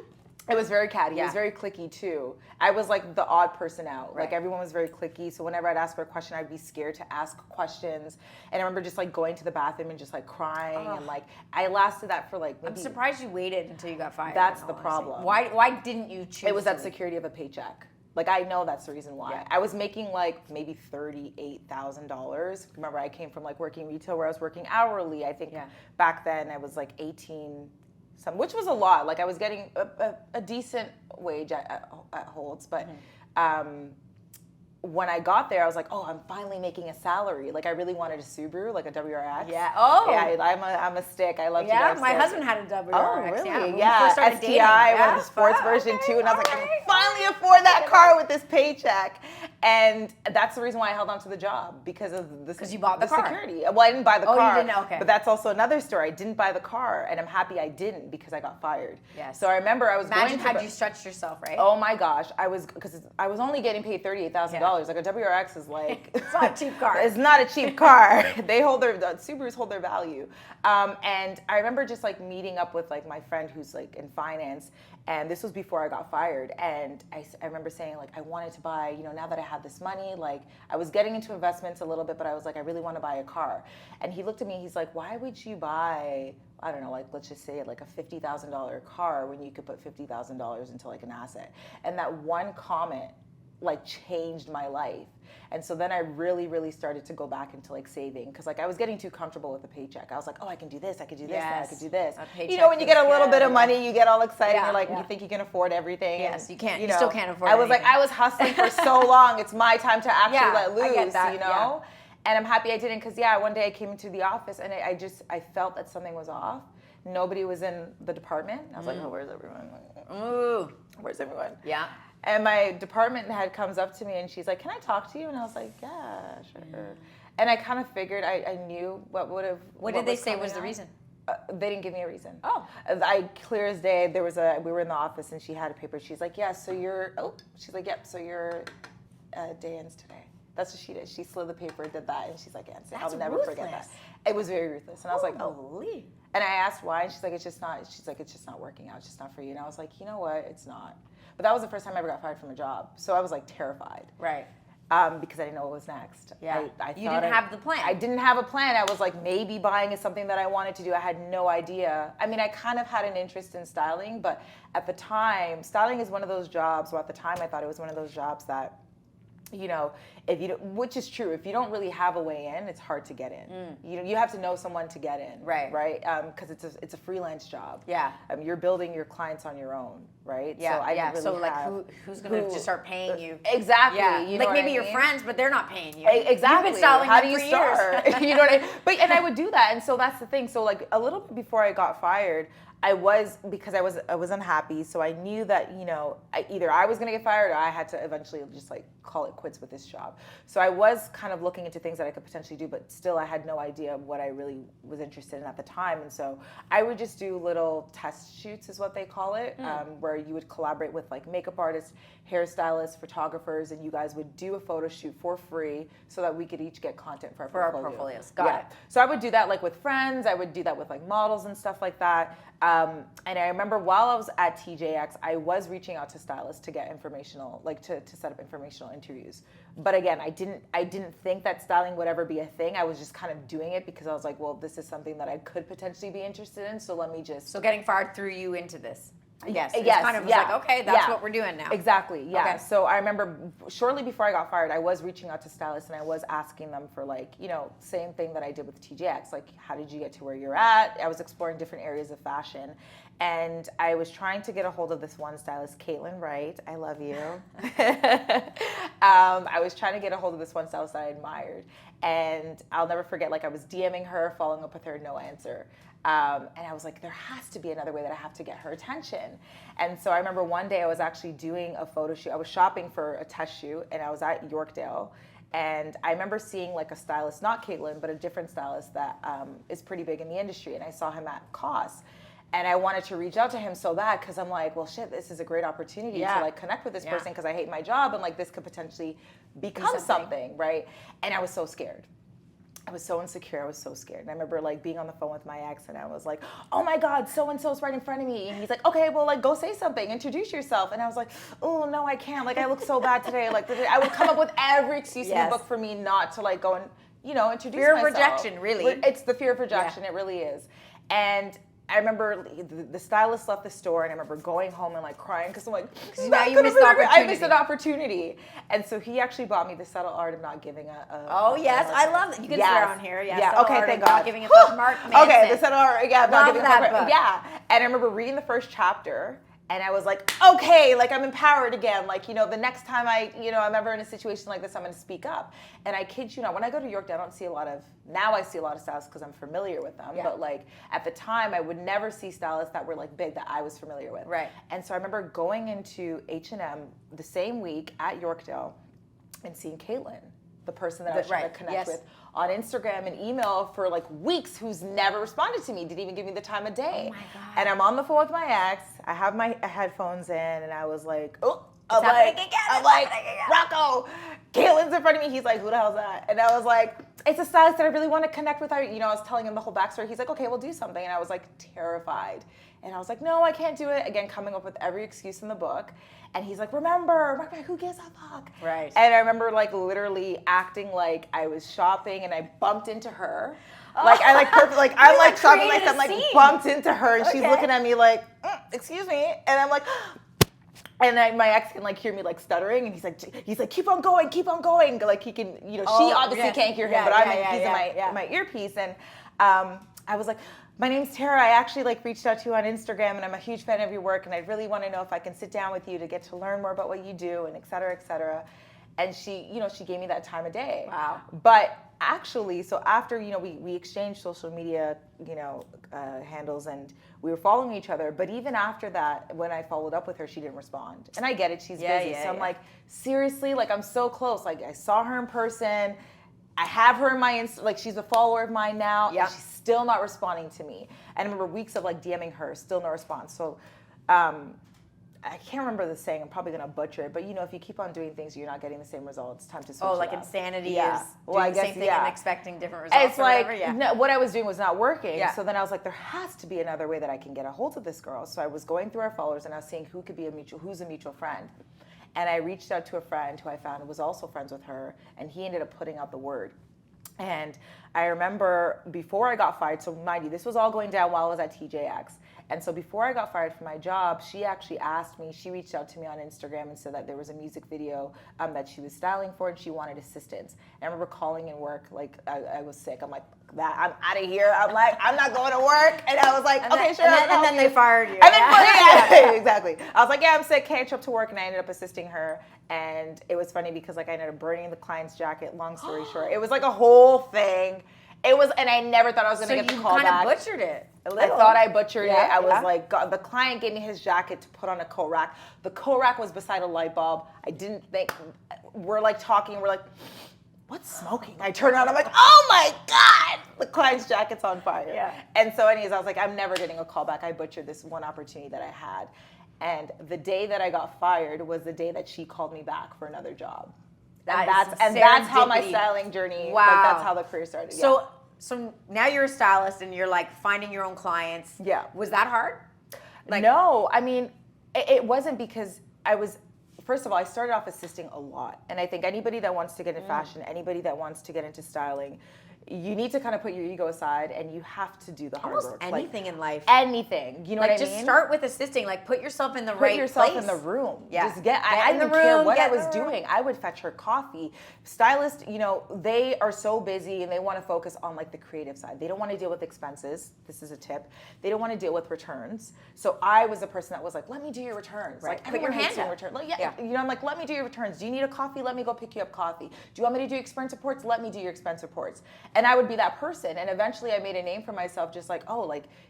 It was very catty. Yeah. It was very cliquey too. I was like the odd person out. Right. Like everyone was very cliquey. So whenever I'd ask for a question, I'd be scared to ask questions. And I remember just like going to the bathroom and just like crying. And like I lasted that for like maybe. I'm surprised you waited until you got fired. That's in the all honesty. problem. Why didn't you choose? It was that to security of a paycheck. Like I know that's the reason why. Yeah. I was making like maybe $38,000. Remember, I came from like working retail where I was working hourly. I think back then I was like 18. Which was a lot. Like I was getting a decent wage at Holtz, but when I got there, I was like, oh, I'm finally making a salary. Like I really wanted a Subaru, like a WRX. Yeah. Oh. Yeah, I'm a stick. I love to drive my stick. husband had a WRX. Oh, really? Yeah. When we Yeah. first started STI, dating. one of the sports version too, and I was like, I can finally afford that car with this paycheck. And that's the reason why I held on to the job, because of this. Because you bought the car. Security. Well, I didn't buy the car. Oh, you didn't? Okay. But that's also another story. I didn't buy the car, and I'm happy I didn't, because I got fired. Yes. So I remember I was Imagine going to. had you stretched yourself, right? Oh my gosh, because I was only getting paid $38,000. Like a WRX is like. It's not a cheap car. It's not a cheap car. The Subarus hold their value. And I remember just like meeting up with like my friend who's like in finance, and this was before I got fired. And I remember saying like, I wanted to buy, now that I have this money, like I was getting into investments a little bit, but I was like, I really want to buy a car. And he looked at me, he's like, why would you buy, I don't know, like let's just say like a $50,000 car when you could put $50,000 into like an asset? And that one comment like changed my life. And so then I really, really started to go back into like saving, because like I was getting too comfortable with the paycheck. I was like, oh, I can do this, I could do this, and I could do this. When you get a little bit of money, you get all excited. You're like, you think you can afford everything. Yes, you can't. You still can't afford. I was like, I was hustling for so long. It's my time to actually let loose. I get that, And I'm happy I didn't, because one day I came into the office and I felt that something was off. Nobody was in the department. I was like, oh, where's everyone? Ooh, where's everyone? Yeah. And my department head comes up to me and she's like, can I talk to you? And I was like, yeah, sure. And I kind of figured, I knew what would have. What did they say was the reason? They didn't give me a reason. Oh. Clear as day, we were in the office and she had a paper. She's like, yeah, so she's like, yep, so your day ends today. That's what she did. She slid the paper, did that, and she's like, yeah, I'll never forget that. It was very ruthless. And I was like, oh. And I asked why, and she's like, it's just not working out. It's just not for you. And I was like, you know what? It's not. But that was the first time I ever got fired from a job. So I was like terrified. Right. Because I didn't know what was next. Yeah. You didn't have the plan. I didn't have a plan. I was like, maybe buying is something that I wanted to do. I had no idea. I mean, I kind of had an interest in styling, but at the time, styling is one of those jobs, or at the time I thought it was one of those jobs that, if you don't, which is true, if you don't really have a way in, it's hard to get in. You have to know someone to get in, right? Because it's a freelance job. Yeah, you're building your clients on your own, right? Yeah, so like who's gonna just start paying you? Exactly. Yeah, like maybe your friends, but they're not paying you. Exactly. You've been styling How do you for start? years. You know what I mean? And I would do that, and so that's the thing. So like a little bit before I got fired, because I was unhappy, so I knew that either I was gonna get fired or I had to eventually just like call it quits with this job. So I was kind of looking into things that I could potentially do, but still I had no idea what I really was interested in at the time. And so I would just do little test shoots, is what they call it, where you would collaborate with like makeup artists, hairstylists, photographers, and you guys would do a photo shoot for free so that we could each get content for our portfolios. Got it. So I would do that like with friends. I would do that with like models and stuff like that. And I remember while I was at TJX, I was reaching out to stylists to get informational, like to set up informational interviews. But again, I didn't think that styling would ever be a thing. I was just kind of doing it because I was like, well, this is something that I could potentially be interested in. So let me just. So getting fired threw you into this. Yes. Yes. Kind of was like, okay, that's what we're doing now. Exactly. Yeah. Okay. So I remember shortly before I got fired, I was reaching out to stylists and I was asking them for like, same thing that I did with TJX. Like, how did you get to where you're at? I was exploring different areas of fashion. And I was trying to get a hold of this one stylist, Caitlin Wright. I love you. I was trying to get a hold of this one stylist that I admired. And I'll never forget, like I was DMing her, following up with her, no answer. And I was like, there has to be another way that I have to get her attention. And so I remember one day I was actually doing a photo shoot. I was shopping for a test shoot, and I was at Yorkdale. And I remember seeing like a stylist, not Caitlin, but a different stylist that is pretty big in the industry. And I saw him at COS. And I wanted to reach out to him so bad because I'm like, well, shit, this is a great opportunity to like connect with this person because I hate my job and like this could potentially become something, right? And I was so scared. I was so insecure. I was so scared. And I remember like being on the phone with my ex and I was like, oh my God, so-and-so's right in front of me. And he's like, okay, well, like go say something, introduce yourself. And I was like, oh no, I can't. Like I look so bad today. Like I would come up with every excuse in the book for me not to like go and, you know, introduce myself. Fear of rejection, really. It's the fear of rejection. It really is. And I remember the stylist left the store, and I remember going home and like crying because I'm like, now you missed the opportunity. I missed an opportunity. And so he actually bought me the subtle art of not giving Oh yes, I love that. You can swear on here. Yes. Yeah. Okay. Thank God. Not giving a fuck. Mark Manson. Okay. The subtle art. Yeah. Not giving a fuck. Book. Yeah. And I remember reading the first chapter. And I was like, okay, like I'm empowered again. Like, you know, the next time I'm ever in a situation like this, I'm going to speak up. And I kid you not, when I go to Yorkdale, I see a lot of stylists because I'm familiar with them. Yeah. But like at the time, I would never see stylists that were like big that I was familiar with. Right. And so I remember going into H&M the same week at Yorkdale and seeing Caitlin, the person that I was trying to connect with on Instagram and email for like weeks, who's never responded to me, didn't even give me the time of day. Oh my God. And I'm on the phone with my ex. I have my headphones in, and I was like, I'm like, Rocco, Caitlin's in front of me. He's like, who the hell's that? And I was like, it's a stylist that I really want to connect with. I was telling him the whole backstory. He's like, okay, we'll do something. And I was like terrified. And I was like, no, I can't do it. Again, coming up with every excuse in the book. And he's like, remember, who gives a fuck? Right. And I remember like literally acting like I was shopping and I bumped into her. Like I like perfect, like I'm like shopping like I'm like bumped into her and she's looking at me like, excuse me. And I'm like, and my ex can like hear me like stuttering and he's like, keep on going. Like he can, she obviously can't hear him, but he's in my earpiece. And I was like, my name's Tara. I actually like reached out to you on Instagram and I'm a huge fan of your work and I really want to know if I can sit down with you to get to learn more about what you do and et cetera, et cetera. And she gave me that time of day. Wow. But actually, so after, we exchanged social media, handles and we were following each other. But even after that, when I followed up with her, she didn't respond. And I get it. She's busy. So I'm like, seriously, like I'm so close. Like I saw her in person. I have her in my like she's a follower of mine now. Yeah. And she's still not responding to me. And I remember weeks of like DMing her, still no response. So I can't remember the saying. I'm probably gonna butcher it, but if you keep on doing things, you're not getting the same results. It's time to switch. Oh, like it up. insanity is doing the same thing and expecting different results. It's like no, what I was doing was not working. Yeah. So then I was like, there has to be another way that I can get a hold of this girl. So I was going through our followers and I was seeing who's a mutual friend. And I reached out to a friend who I found was also friends with her, and he ended up putting out the word. And I remember before I got fired, so mind you, this was all going down while I was at TJX. And so before I got fired from my job, she actually she reached out to me on Instagram and said that there was a music video that she was styling for and she wanted assistance. And I remember calling in work, like I was sick. I'm like, I'm out of here. I'm like, I'm not going to work. And I was like, okay, sure. And then they fired you. And then, exactly. I was like, yeah, I'm sick. Can't show up to work. And I ended up assisting her. And it was funny because like I ended up burning the client's jacket. Long story short, it was like a whole thing. It was, and I never thought I was going to get the call back. So you kind of butchered it. I thought I butchered it. I was like, God, the client gave me his jacket to put on a coat rack. The coat rack was beside a light bulb. I didn't think, we're like talking, we're like, what's smoking? I turn around, I'm like, oh my God, the client's jacket's on fire. Yeah. And so anyways, I was like, I'm never getting a call back. I butchered this one opportunity that I had. And the day that I got fired was the day that she called me back for another job. That's how my styling journey, wow. Like that's how the career started. So now you're a stylist and you're like finding your own clients. Yeah. Was that hard? No, I mean, it wasn't because first of all, I started off assisting a lot. And I think anybody that wants to get into fashion, anybody that wants to get into styling, you need to kind of put your ego aside and you have to do the hard Almost work. anything in life. Anything. You know what I mean? Just start with assisting. Like put yourself in the right place. Put yourself in the room. Yeah. Just I didn't care what I was doing. I would fetch her coffee. Stylist, they are so busy and they want to focus on like the creative side. They don't want to deal with expenses. This is a tip. They don't want to deal with returns. So I was the person that was like, let me do your returns. Right. Like Put your hand up. return. Like, I'm like, let me do your returns. Do you need a coffee? Let me go pick you up coffee. Do you want me to do expense reports? Let me do your expense reports. And I would be that person. And eventually I made a name for myself just like,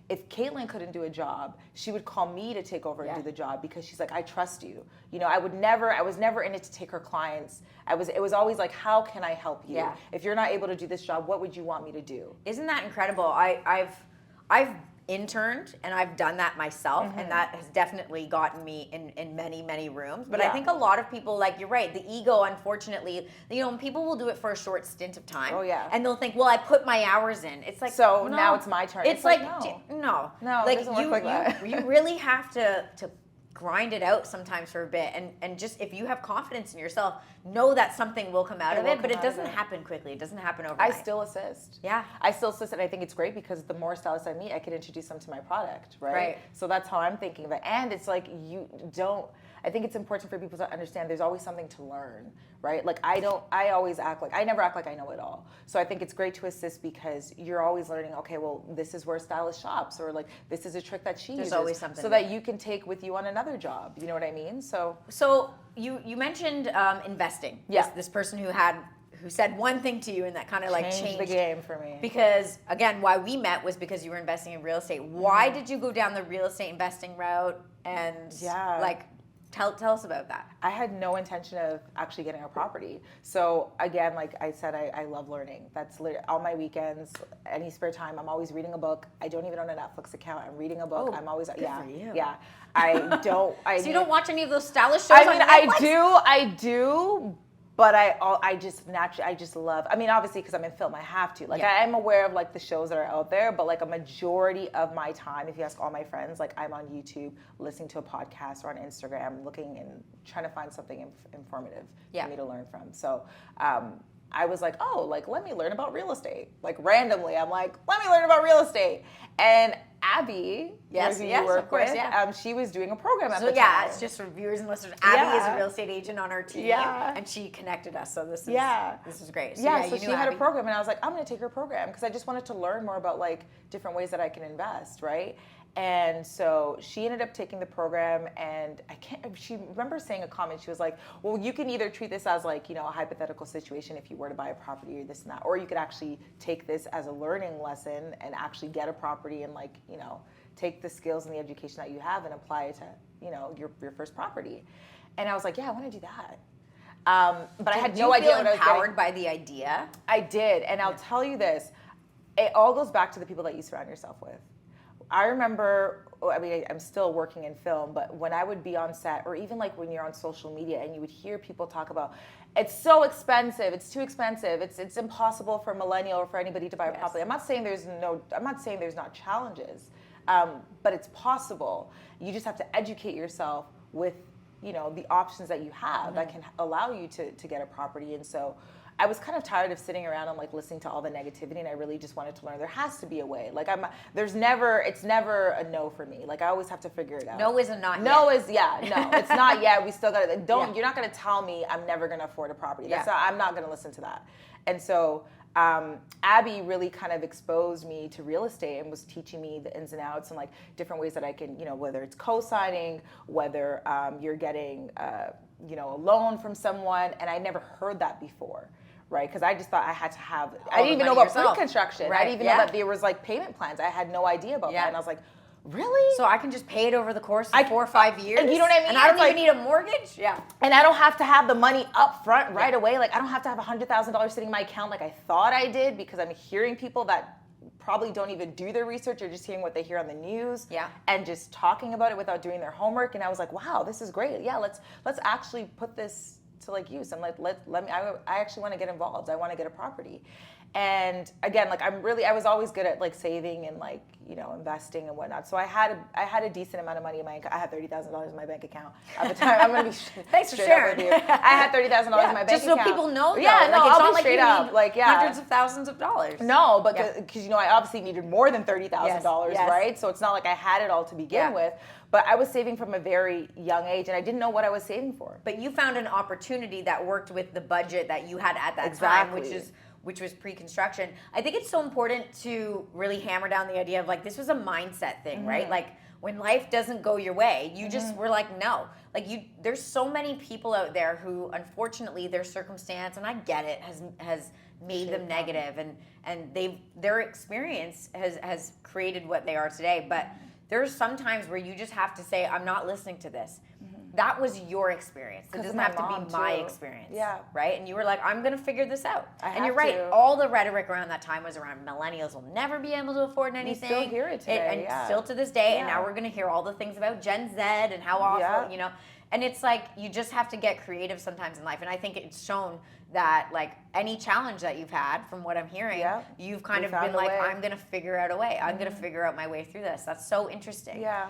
if Caitlin couldn't do a job, she would call me to take over and do the job because she's like, I trust you. I was never in it to take her clients. It was always like, how can I help you? Yeah. If you're not able to do this job, what would you want me to do? Isn't that incredible? I've interned and I've done that myself, and that has definitely gotten me in many rooms. But I think a lot of people, like you're right, the ego, unfortunately, people will do it for a short stint of time. Oh yeah. And they'll think, well, I put my hours in. It's like, so no. now it's my turn. It's like no, like it doesn't work like that. you really have to grind it out sometimes for a bit, and just if you have confidence in yourself, know that something will come out of it, but it doesn't happen quickly. It doesn't happen overnight. I still assist. Yeah. I still assist, and I think it's great because the more stylists I meet, I can introduce them to my product, right? So that's how I'm thinking of it. And it's like I think it's important for people to understand there's always something to learn, right? Like I never act like I know it all. So I think it's great to assist because you're always learning, okay, well, this is where Stylist shops, or like this is a trick that she uses. There's always something. So that you can take with you on another job. You know what I mean? So you mentioned investing. Yeah. This person who said one thing to you and that kind of like changed the game for me. Because again, why we met was because you were investing in real estate. Why did you go down the real estate investing route? And tell us about that. I had no intention of actually getting a property. So again, like I said, I love learning. That's literally all my weekends, any spare time. I'm always reading a book. I don't even own a Netflix account. I'm reading a book. I'm always good for you. Yeah. I don't. So you don't watch any of those Stylist shows? On Netflix? I do. But I just naturally, love, obviously because I'm in film, I have to. Like, I'm aware of, like, the shows that are out there, but, like, a majority of my time, if you ask all my friends, like, I'm on YouTube, listening to a podcast, or on Instagram, looking and trying to find something informative for me to learn from. So, I was like, let me learn about real estate. Like, randomly, I'm like, let me learn about real estate. And Abby, who you work with, she was doing a program at the time. Yeah, it's just for viewers and listeners. Abby is a real estate agent on our team, and she connected us. So this is great. So, so she had a program, and I was like, I'm going to take her program because I just wanted to learn more about like different ways that I can invest, right? And so she ended up taking the program, and she remember saying a comment. She was like, well, you can either treat this as like, a hypothetical situation if you were to buy a property or this and that, or you could actually take this as a learning lesson and actually get a property and like, take the skills and the education that you have and apply it to, your first property. And I was like, yeah, I want to do that. But I had no idea what I was empowered by the idea? I did. And I'll tell you this, it all goes back to the people that you surround yourself with. I remember, I'm still working in film, but when I would be on set, or even like when you're on social media and you would hear people talk about, it's so expensive, it's too expensive, it's impossible for a millennial or for anybody to buy a property. I'm not saying there's not challenges, but it's possible. You just have to educate yourself with, the options that you have that can allow you to get a property. And so I was kind of tired of sitting around and like listening to all the negativity, and I really just wanted to learn. There has to be a way. Like it's never a no for me. Like I always have to figure it out. No is a not yet. No, it's not yet. We still got to, you're not going to tell me I'm never going to afford a property. I'm not going to listen to that. And so Abby really kind of exposed me to real estate and was teaching me the ins and outs and like different ways that I can, whether it's co-signing, whether you're getting, a loan from someone. And I never heard that before. Right, because I just thought I had to have. I didn't even know about pre-construction. Right. I didn't even know that there was like payment plans. I had no idea about that, and I was like, "Really?" So I can just pay it over the course of 4 or 5 years. You know what I mean? And I don't even need a mortgage. Yeah. And I don't have to have the money up front right away. Like I don't have to have $100,000 sitting in my account like I thought I did, because I'm hearing people that probably don't even do their research or just hearing what they hear on the news. Yeah. And just talking about it without doing their homework. And I was like, "Wow, this is great. Yeah, let's actually put this to like use. I'm like, let me. I actually want to get involved. I want to get a property." And again, like I was always good at like saving and like, you know, investing and whatnot. So I had a decent amount of money in my I had $30,000 in my bank account at the time. I'm gonna be thanks for straight sharing. up with you. I had $30,000 in my bank just account. so people know. Yeah, though. no, like, it's I'll not be like straight you up. need Like, yeah, hundreds of thousands of dollars. No, because you know I obviously needed more than $30,000, Yes. right? So it's not like I had it all to begin with. But I was saving from a very young age, and I didn't know what I was saving for. But you found an opportunity that worked with the budget that you had at that time, which was pre-construction. I think it's so important to really hammer down the idea of like this was a mindset thing, right? Like when life doesn't go your way, you just were like, no. Like there's so many people out there who unfortunately their circumstance, and I get it, has made them negative, and their experience has created what they are today. But there's some times where you just have to say, I'm not listening to this. That was your experience. It doesn't have to be my experience. Yeah. Right? And you were like, I'm going to figure this out. And you're right. to. All the rhetoric around that time was around millennials will never be able to afford anything. You still hear it today. And still to this day. Yeah. And now we're going to hear all the things about Gen Z and how awful, you know. And it's like, you just have to get creative sometimes in life. And I think it's shown that like any challenge that you've had, from what I'm hearing, you've kind of been like, I'm going to figure out a way. I'm going to figure out my way through this. That's so interesting. Yeah.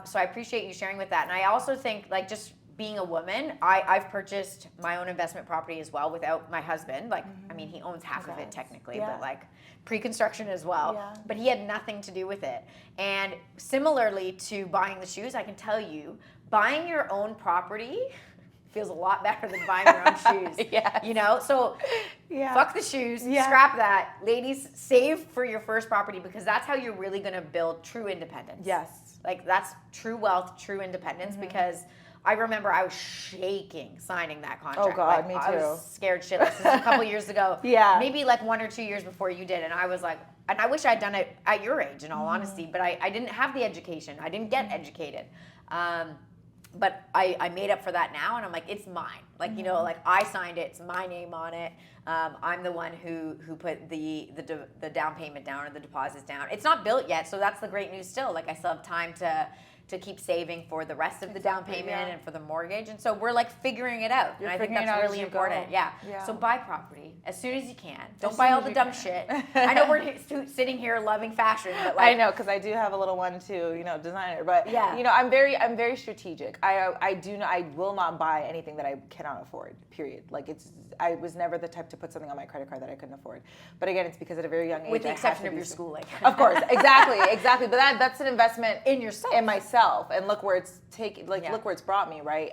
So I appreciate you sharing with that. And I also think like just being a woman, I've purchased my own investment property as well without my husband. Like, I mean, he owns half of it technically, but like pre-construction as well. Yeah. But he had nothing to do with it. And similarly to buying the shoes, I can tell you, buying your own property feels a lot better than buying your own shoes. You know? So fuck the shoes, scrap that. Ladies, save for your first property because that's how you're really gonna build true independence. Yes. Like that's true wealth, true independence because I remember I was shaking signing that contract. Oh God, like, me too. I was scared shitless. This was a couple years ago. Maybe like 1 or 2 years before you did. And I was like, and I wish I'd done it at your age in all honesty, but I didn't have the education. I didn't get educated. But I made up for that now, and I'm like, it's mine. Like, you know, like I signed it, it's my name on it. I'm the one who put the down payment down or the deposits down. It's not built yet, so that's the great news still. Like I still have time to keep saving for the rest of the down payment and for the mortgage. And so we're like figuring it out. And I think that's really important. Yeah. So buy property as soon as you can. Don't buy all the dumb shit. I know we're sitting here loving fashion, but like I know, because I do have a little one too, you know, designer. But you know, I'm very strategic. I will not buy anything that I cannot afford. Period. Like I was never the type to put something on my credit card that I couldn't afford. But again, it's because at a very young age, with the exception of your schooling. Of course, exactly. But that's an investment in yourself, in myself. And look where it's look where it's brought me, right?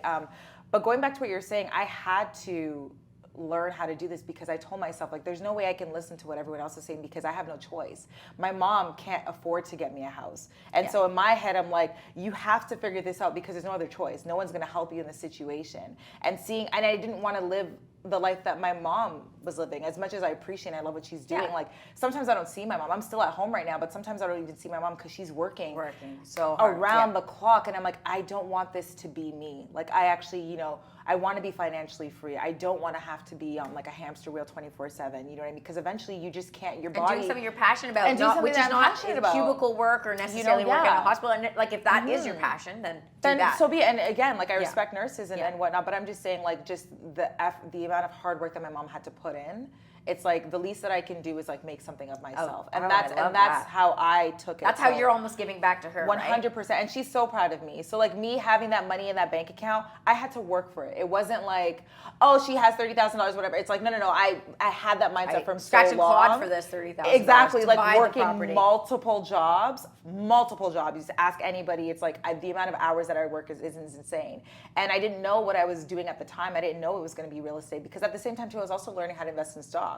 But going back to what you're saying, I had to learn how to do this because I told myself, like, there's no way I can listen to what everyone else is saying because I have no choice. My mom can't afford to get me a house. And so in my head, I'm like, you have to figure this out because there's no other choice. No one's going to help you in this situation. And I didn't want to live the life that my mom was living. As much as I appreciate and I love what she's doing, like sometimes I don't see my mom. I'm still at home right now, but sometimes I don't even see my mom because she's working so hard. around the clock. And I'm like, I don't want this to be me. Like I actually, you know, I want to be financially free. I don't want to have to be on like a hamster wheel 24/7. You know what I mean? Because eventually you just can't. Your body and doing something you're passionate about, which is not cubicle work or necessarily work in a hospital. And like if that is your passion, then do that. So be it. And again, like I respect nurses and whatnot, but I'm just saying like just the amount of hard work that my mom had to put in. It's like the least that I can do is like make something of myself, and that's how I took it. That's how you're almost giving back to her. 100%, and she's so proud of me. So like me having that money in that bank account, I had to work for it. It wasn't like, oh, she has $30,000, whatever. It's like no. I had that mindset from so long. Scratch and claw for this $30,000. Exactly, like working multiple jobs. You just ask anybody. It's like the amount of hours that I work is insane, and I didn't know what I was doing at the time. I didn't know it was going to be real estate because at the same time too, I was also learning how to invest in stocks.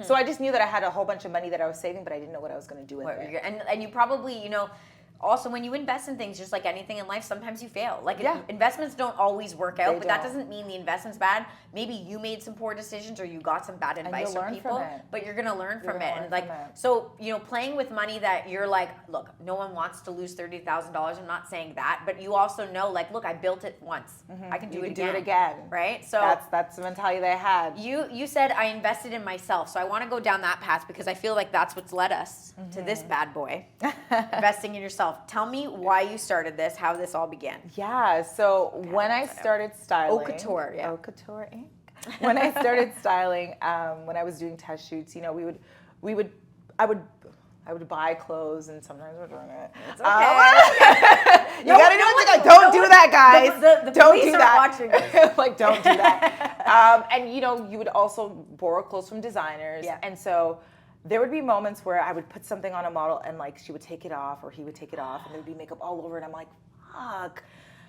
So I just knew that I had a whole bunch of money that I was saving, but I didn't know what I was going to do with it. And you probably, you know, also when you invest in things, just like anything in life, sometimes you fail. Like investments don't always work out, but that doesn't mean the investment's bad. Maybe you made some poor decisions or you got some bad advice from people, but you're going to learn from it. And like, so, you know, playing with money that you're like, look, no one wants to lose $30,000. I'm not saying that, but you also know like, look, I built it once. I can do it again. Right? So that's the mentality that I had. You said I invested in myself. So I want to go down that path because I feel like that's what's led us to this bad boy, investing in yourself. Tell me why you started this, how this all began. Yeah, so when I started styling. OKATOR, OKATOR Inc. when I started styling, when I was doing test shoots, you know, I would buy clothes and sometimes return it. It's okay. You gotta do it. Like, don't do that, guys. The don't police do are that. watching this. Like, don't do that. And you know, you would also borrow clothes from designers, and so there would be moments where I would put something on a model and like she would take it off or he would take it off, and there would be makeup all over it. I'm like, fuck.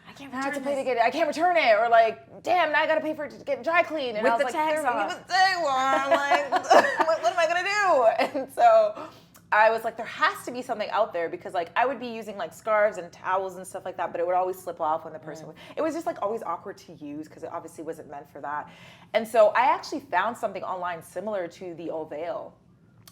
I can't I have to return pay to this. get it. I can't return it, or like, damn, now I gotta pay for it to get dry clean. And With I was the like, tags on. with the tags on. I'm like, what am I gonna do? And so I was like, there has to be something out there, because like I would be using like scarves and towels and stuff like that, but it would always slip off when the person would. It was just like always awkward to use because it obviously wasn't meant for that. And so I actually found something online similar to the Oveil,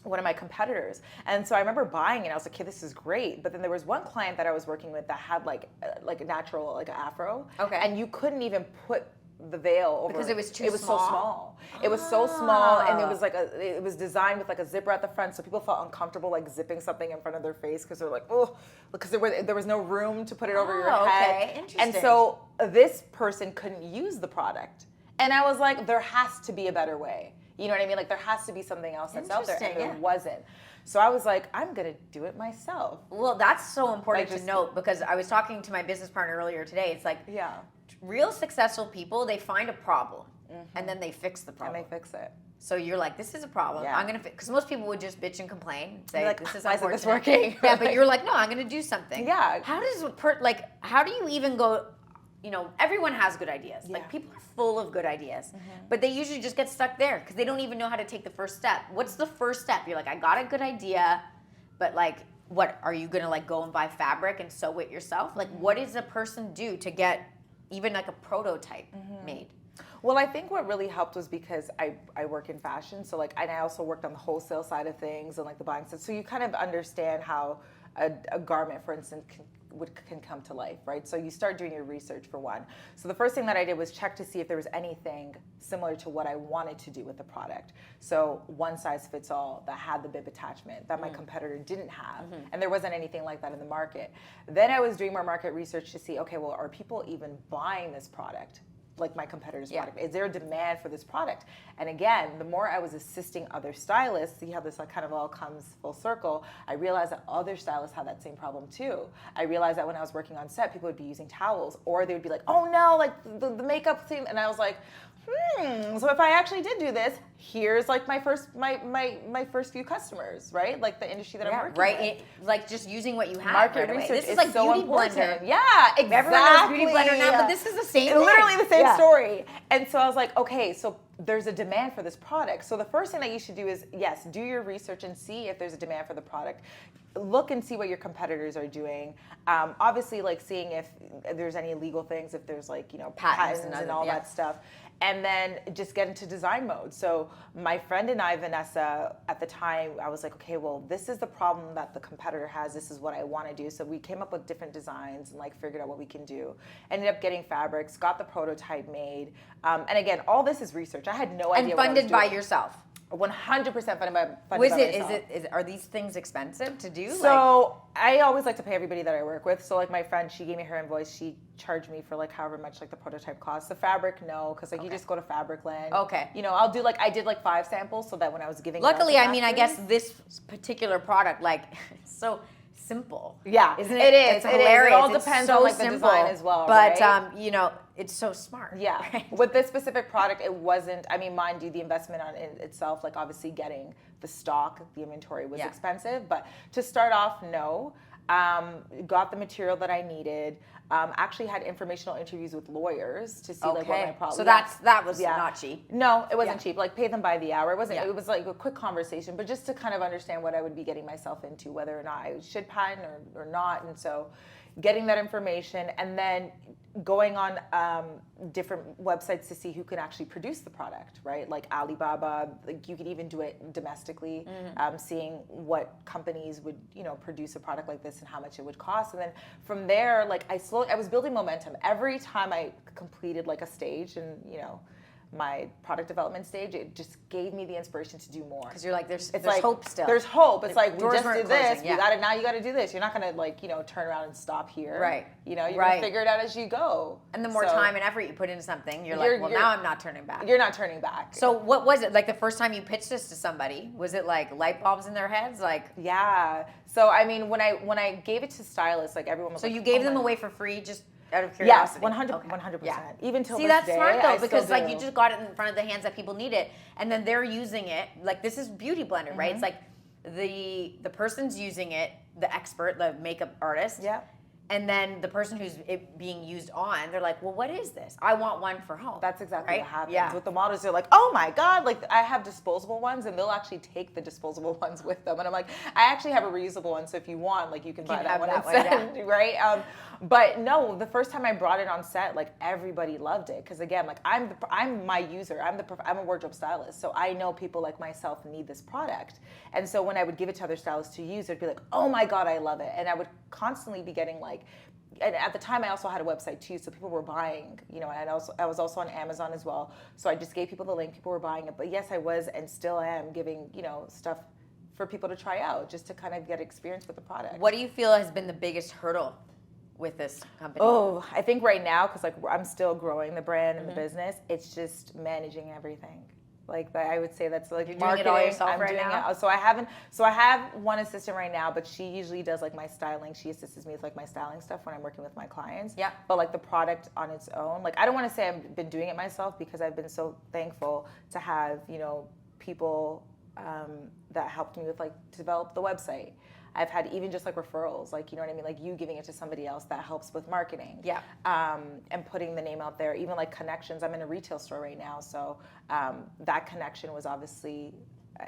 one of my competitors. And so I remember buying it. I was like, okay, this is great. But then there was one client that I was working with that had like a natural, like an afro. Okay. And you couldn't even put the veil over Because it was too It was small? so small. It was so small, and it was like it was designed with like a zipper at the front, so people felt uncomfortable like zipping something in front of their face because they're like, oh, because there was no room to put it over your head. Okay, interesting. And so this person couldn't use the product. And I was like, there has to be a better way. You know what I mean? Like, there has to be something else that's out there, and there wasn't. So I was like, I'm gonna do it myself. Well, that's so important Like, to note, because I was talking to my business partner earlier today. It's like, Yeah. real successful people, they find a problem and then they fix the problem. And they fix it. So you're like, this is a problem. Yeah. I'm gonna fix, because most people would just bitch and complain, say Like, this is why isn't unfortunate. this working? Yeah, but you're like, no, I'm gonna do something. Yeah. How does how do you even go? You know, everyone has good ideas. Yeah. Like, people are full of good ideas, but they usually just get stuck there because they don't even know how to take the first step. What's the first step? You're like, I got a good idea, but like, what are you gonna like go and buy fabric and sew it yourself? Like, what does a person do to get even like a prototype made? Well, I think what really helped was because I work in fashion, so like, and I also worked on the wholesale side of things and like the buying side. So you kind of understand how a garment, for instance, can come to life, right? So you start doing your research for one. So the first thing that I did was check to see if there was anything similar to what I wanted to do with the product. So one size fits all that had the bib attachment that my competitor didn't have. And there wasn't anything like that in the market. Then I was doing more market research to see, okay, well, are people even buying this product? Like my competitor's product? Is there a demand for this product? And again, the more I was assisting other stylists, see how this like kind of all comes full circle, I realized that other stylists had that same problem too. I realized that when I was working on set, people would be using towels, or they would be like, oh no, like the makeup thing. And I was like, so if I actually did do this, here's like my first few customers, right? Like the industry that I'm working with. Like, just using what you have. Market right away. research This is like so Beauty important. Blender. Yeah, exactly. Everyone knows Beauty Blender now, but this is the same thing. Literally the same story. And so I was like, okay, so there's a demand for this product. So the first thing that you should do is, yes, do your research and see if there's a demand for the product. Look and see what your competitors are doing. Obviously, like seeing if there's any legal things, if there's like, you know, patents and all that stuff. And then just get into design mode. So my friend and I, Vanessa, at the time, I was like, okay, well, this is the problem that the competitor has. This is what I want to do. So we came up with different designs and like figured out what we can do. Ended up getting fabrics, got the prototype made. And again, all this is research. I had no idea And what I was funded by doing. yourself. 100% funded by Was myself. are these things expensive to do? So I always like to pay everybody that I work with. So like my friend, she gave me her invoice. She charged me for like however much like the prototype costs. The fabric, no, because like you just go to Fabricland. Okay. You know, I did like 5 samples so that when I was giving. Luckily, it out to I mean, I guess factories- this particular product, like, it's so simple. Yeah, Isn't it? It is. It's It is. hilarious. It all It's depends so on like the simple, design as well, but right? you know, it's so smart. Yeah. right? With this specific product, it wasn't, I mean, mind you, the investment on it itself, like obviously getting the stock, the inventory was expensive, but to start off, no. Got the material that I needed. Actually had informational interviews with lawyers to see like what my problem. So that was not cheap. No, it wasn't cheap. Like pay them by the hour. It wasn't. Yeah. It was like a quick conversation, but just to kind of understand what I would be getting myself into, whether or not I should patent or not. And so, getting that information and then going on different websites to see who can actually produce the product, right? Like Alibaba, like you could even do it domestically, seeing what companies would, you know, produce a product like this and how much it would cost. And then from there, like I was building momentum. Every time I completed like a stage and, you know, my product development stage, it just gave me the inspiration to do more. Because you're like, there's like, hope still. There's hope. It's like, we doors just weren't did this. closing, yeah. Now you got to do this. You're not going to like, turn around and stop here. Right. You're going to figure it out as you go. And the more time and effort you put into something, you're like, well, now I'm not turning back. You're not turning back. So what was it? Like the first time you pitched this to somebody, was it like light bulbs in their heads? Like, yeah. So, I mean, when I gave it to Stylist, like everyone was so like, you gave them away for free just out of curiosity? Yes, 100%. Yeah. Even till See, this that's day, smart though, I because still like do. you just got it in front of the hands that people need it, and then they're using it. Like this is Beauty Blender, right? It's like the person's using it, the expert, the makeup artist. Yeah. And then the person who's it being used on, they're like, well, what is this? I want one for home. That's exactly right? what happens. Yeah. With the models, they're like, oh my God, like I have disposable ones, and they'll actually take the disposable ones with them. And I'm like, I actually have a reusable one, so if you want, like you can buy that one instead, right? But no, the first time I brought it on set, like everybody loved it. Because again, like I'm my user, I'm a wardrobe stylist, so I know people like myself need this product. And so when I would give it to other stylists to use, they'd be like, oh my God, I love it. And I would constantly be getting like, and at the time I also had a website too, so people were buying, and I was also on Amazon as well. So I just gave people the link, people were buying it. But yes, I was and still am giving, stuff for people to try out, just to kind of get experience with the product. What do you feel has been the biggest hurdle with this company? Oh, I think right now, because like I'm still growing the brand and the business, it's just managing everything. Like I would say that's like you're marketing. doing it all yourself I'm right doing now? So I have one assistant right now, but she usually does like my styling. She assists me with like my styling stuff when I'm working with my clients. Yeah. But like the product on its own, like I don't want to say I've been doing it myself, because I've been so thankful to have people that helped me with like to develop the website. I've had even just like referrals, like, you know what I mean? Like you giving it to somebody else that helps with marketing. Yeah. And putting the name out there, even like connections. I'm in a retail store right now. So that connection was obviously,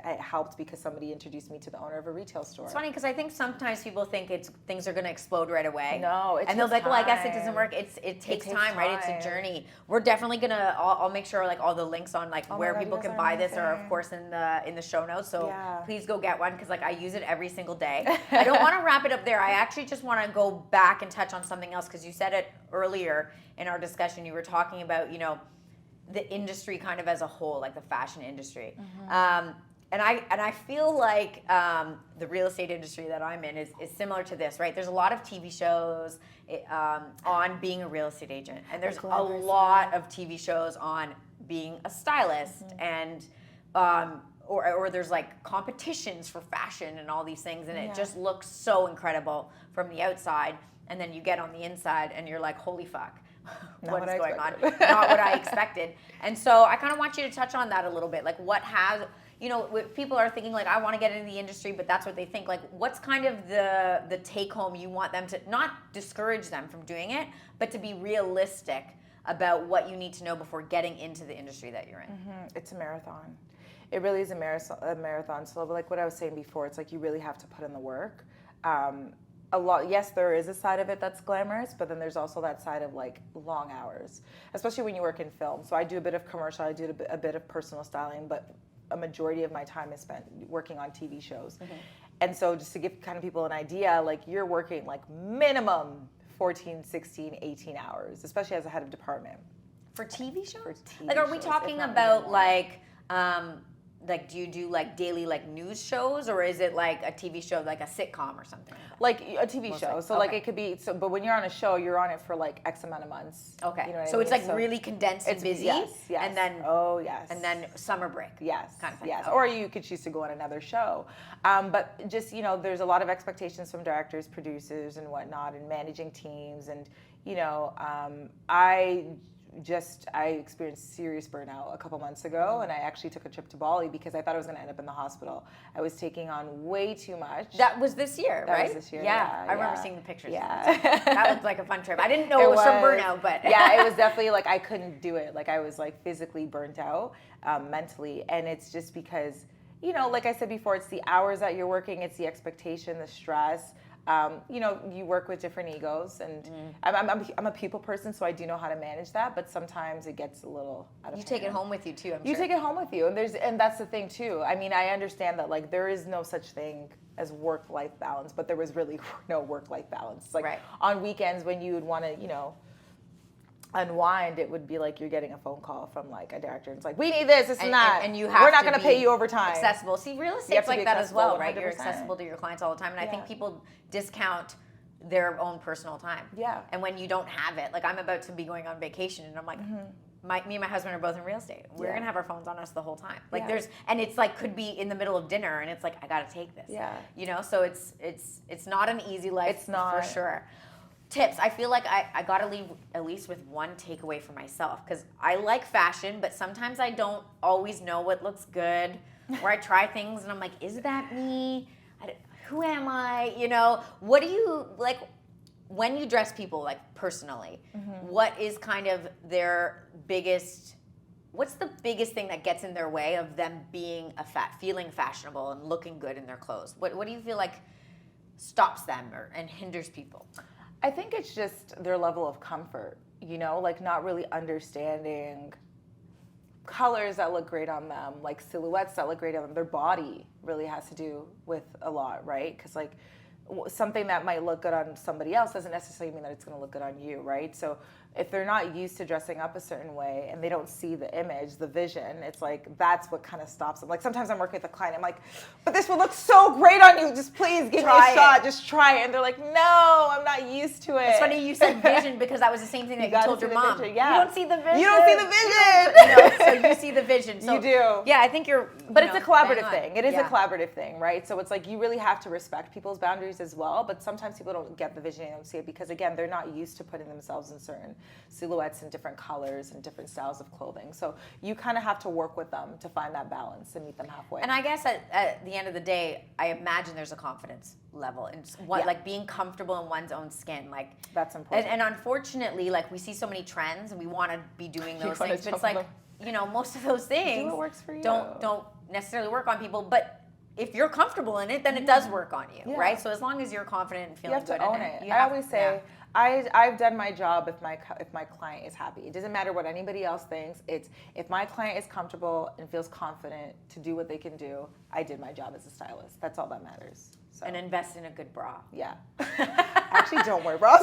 it helped because somebody introduced me to the owner of a retail store. It's funny because I think sometimes people think things are going to explode right away. No, it and they're takes like, well, I guess it time. doesn't work. It takes time, right? It's a time. journey. We're definitely gonna. I'll make sure like all the links on like Oh my where God, people you guys can are buy this are of amazing. course in the show notes. So Yeah. please go get one because like I use it every single day. I don't want to wrap it up there. I actually just want to go back and touch on something else because you said it earlier in our discussion. You were talking about the industry kind of as a whole, like the fashion industry. And I feel like the real estate industry that I'm in is similar to this, right? There's a lot of TV shows on being a real estate agent, and there's a lot of TV shows on being a stylist, and or there's like competitions for fashion and all these things, and it just looks so incredible from the outside, and then you get on the inside and you're like, holy fuck. What is going on? Not what I expected. And so I kind of want you to touch on that a little bit. Like what has, people are thinking like, I want to get into the industry, but that's what they think. Like what's kind of the take home you want them to, not discourage them from doing it, but to be realistic about what you need to know before getting into the industry that you're in? It's a marathon. It really is a marathon. So like what I was saying before, it's like you really have to put in the work. Yes, there is a side of it that's glamorous, but then there's also that side of like long hours, especially when you work in film. So I do a bit of commercial, I do a bit of personal styling, but a majority of my time is spent working on TV shows. And so just to give kind of people an idea, like you're working like minimum 14, 16, 18 hours, especially as a head of department. For TV shows? For TV like, are we shows, talking if not about even more. like, do you do like daily like news shows, or is it like a TV show, like a sitcom or something? Like a TV show. So like Okay. it could be, but when you're on a show, you're on it for like X amount of months. Okay. You know what So I it's mean? like really condensed and busy. Yes. And then and then summer break. Yes. Kind of thing. Yes. Okay. Or you could choose to go on another show. But just, there's a lot of expectations from directors, producers, and whatnot, and managing teams. And, I experienced serious burnout a couple months ago, and I actually took a trip to Bali because I thought I was going to end up in the hospital. I was taking on way too much. That was this year, That right? was this year, Yeah. yeah, I remember yeah. seeing the pictures. Yeah. That looked like a fun trip. I didn't know it was from burnout, but yeah, it was definitely like I couldn't do it. Like I was like physically burnt out mentally, and it's just because like I said before, it's the hours that you're working, it's the expectation, the stress. You work with different egos, and I'm a people person, so I do know how to manage that. But sometimes it gets a little out of hand. You take it home with you too. I'm You sure. take it home with you, and that's the thing too. I mean, I understand that like there is no such thing as work-life balance, but there was really no work-life balance. Like Right. on weekends when you would want to, unwind, it would be like you're getting a phone call from like a director. It's like, we need this and that. And you have We're not to going to pay you overtime. Accessible. See, real estate's like that as well, right? 100%. You're accessible to your clients all the time. And I think people discount their own personal time. Yeah. And when you don't have it, like I'm about to be going on vacation and I'm like, me and my husband are both in real estate. We're going to have our phones on us the whole time. Like and it's like could be in the middle of dinner and it's like, I got to take this. Yeah. You know, so it's not an easy life. It's not. For sure. Tips. I feel like I got to leave at least with one takeaway for myself because I like fashion, but sometimes I don't always know what looks good or I try things and I'm like, is that me? Who am I? You know, what do you like when you dress people like personally? What is kind of their biggest? What's the biggest thing that gets in their way of them being feeling fashionable and looking good in their clothes? What do you feel like stops them and hinders people? I think it's just their level of comfort. You know, like not really understanding colors that look great on them, like silhouettes that look great on them. Their body really has to do with a lot, right? Because like something that might look good on somebody else doesn't necessarily mean that it's going to look good on you, right? So if they're not used to dressing up a certain way and they don't see the image, the vision, it's like that's what kind of stops them. Like sometimes I'm working with a client, I'm like, but this would look so great on you. Just please give me a shot. Just try it. And they're like, no, I'm not used to it. It's funny you said vision because that was the same thing that you told your mom. Vision, yeah. You don't see the vision. You don't see the vision. So you see the vision. So, you do. Yeah, I think you're. But it's a collaborative thing. It is a collaborative thing, right? So it's like you really have to respect people's boundaries as well. But sometimes people don't get the vision and don't see it because again, they're not used to putting themselves in certain silhouettes and different colors and different styles of clothing. So you kind of have to work with them to find that balance and meet them halfway. And I guess at the end of the day, I imagine there's a confidence level and like being comfortable in one's own skin. Like that's important. And unfortunately, like we see so many trends and we want to be doing those things, but it's like, you know, most of those things do what works for you. Don't necessarily work on people, but if you're comfortable in it, then it does work on you, right? So as long as you're confident and feeling good in it. I always say, I've done my job if my client is happy. It doesn't matter what anybody else thinks. It's if my client is comfortable and feels confident to do what they can do, I did my job as a stylist. That's all that matters. So. And invest in a good bra. Yeah. Actually, don't wear bras.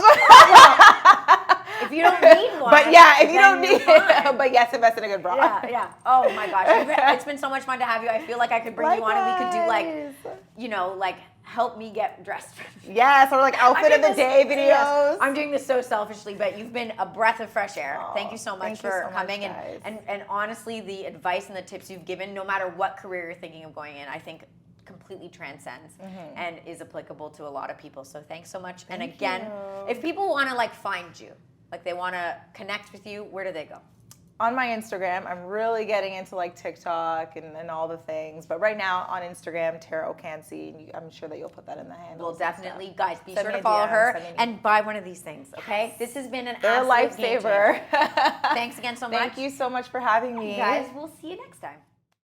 If you don't need one. But yeah, if you don't need it. But yes, invest in a good bra. Yeah. Oh my gosh. It's been so much fun to have you. I feel like I could bring you on and we could do like, you know, like help me get dressed. Yes, or like outfit of the day videos. Yes. I'm doing this so selfishly, but you've been a breath of fresh air. Thank you so much for coming. And honestly, the advice and the tips you've given, no matter what career you're thinking of going in, I think completely transcends and is applicable to a lot of people. So thanks so much. And again, if people want to like find you, like they want to connect with you, where do they go? On my Instagram. I'm really getting into like TikTok and all the things. But right now on Instagram, Tara Ocansey. I'm sure that you'll put that in the handle. Well, definitely. Guys, be sure to follow her and buy one of these things, okay? This has been an absolute lifesaver. Thanks again so much. Thank you so much for having me. Guys, we'll see you next time.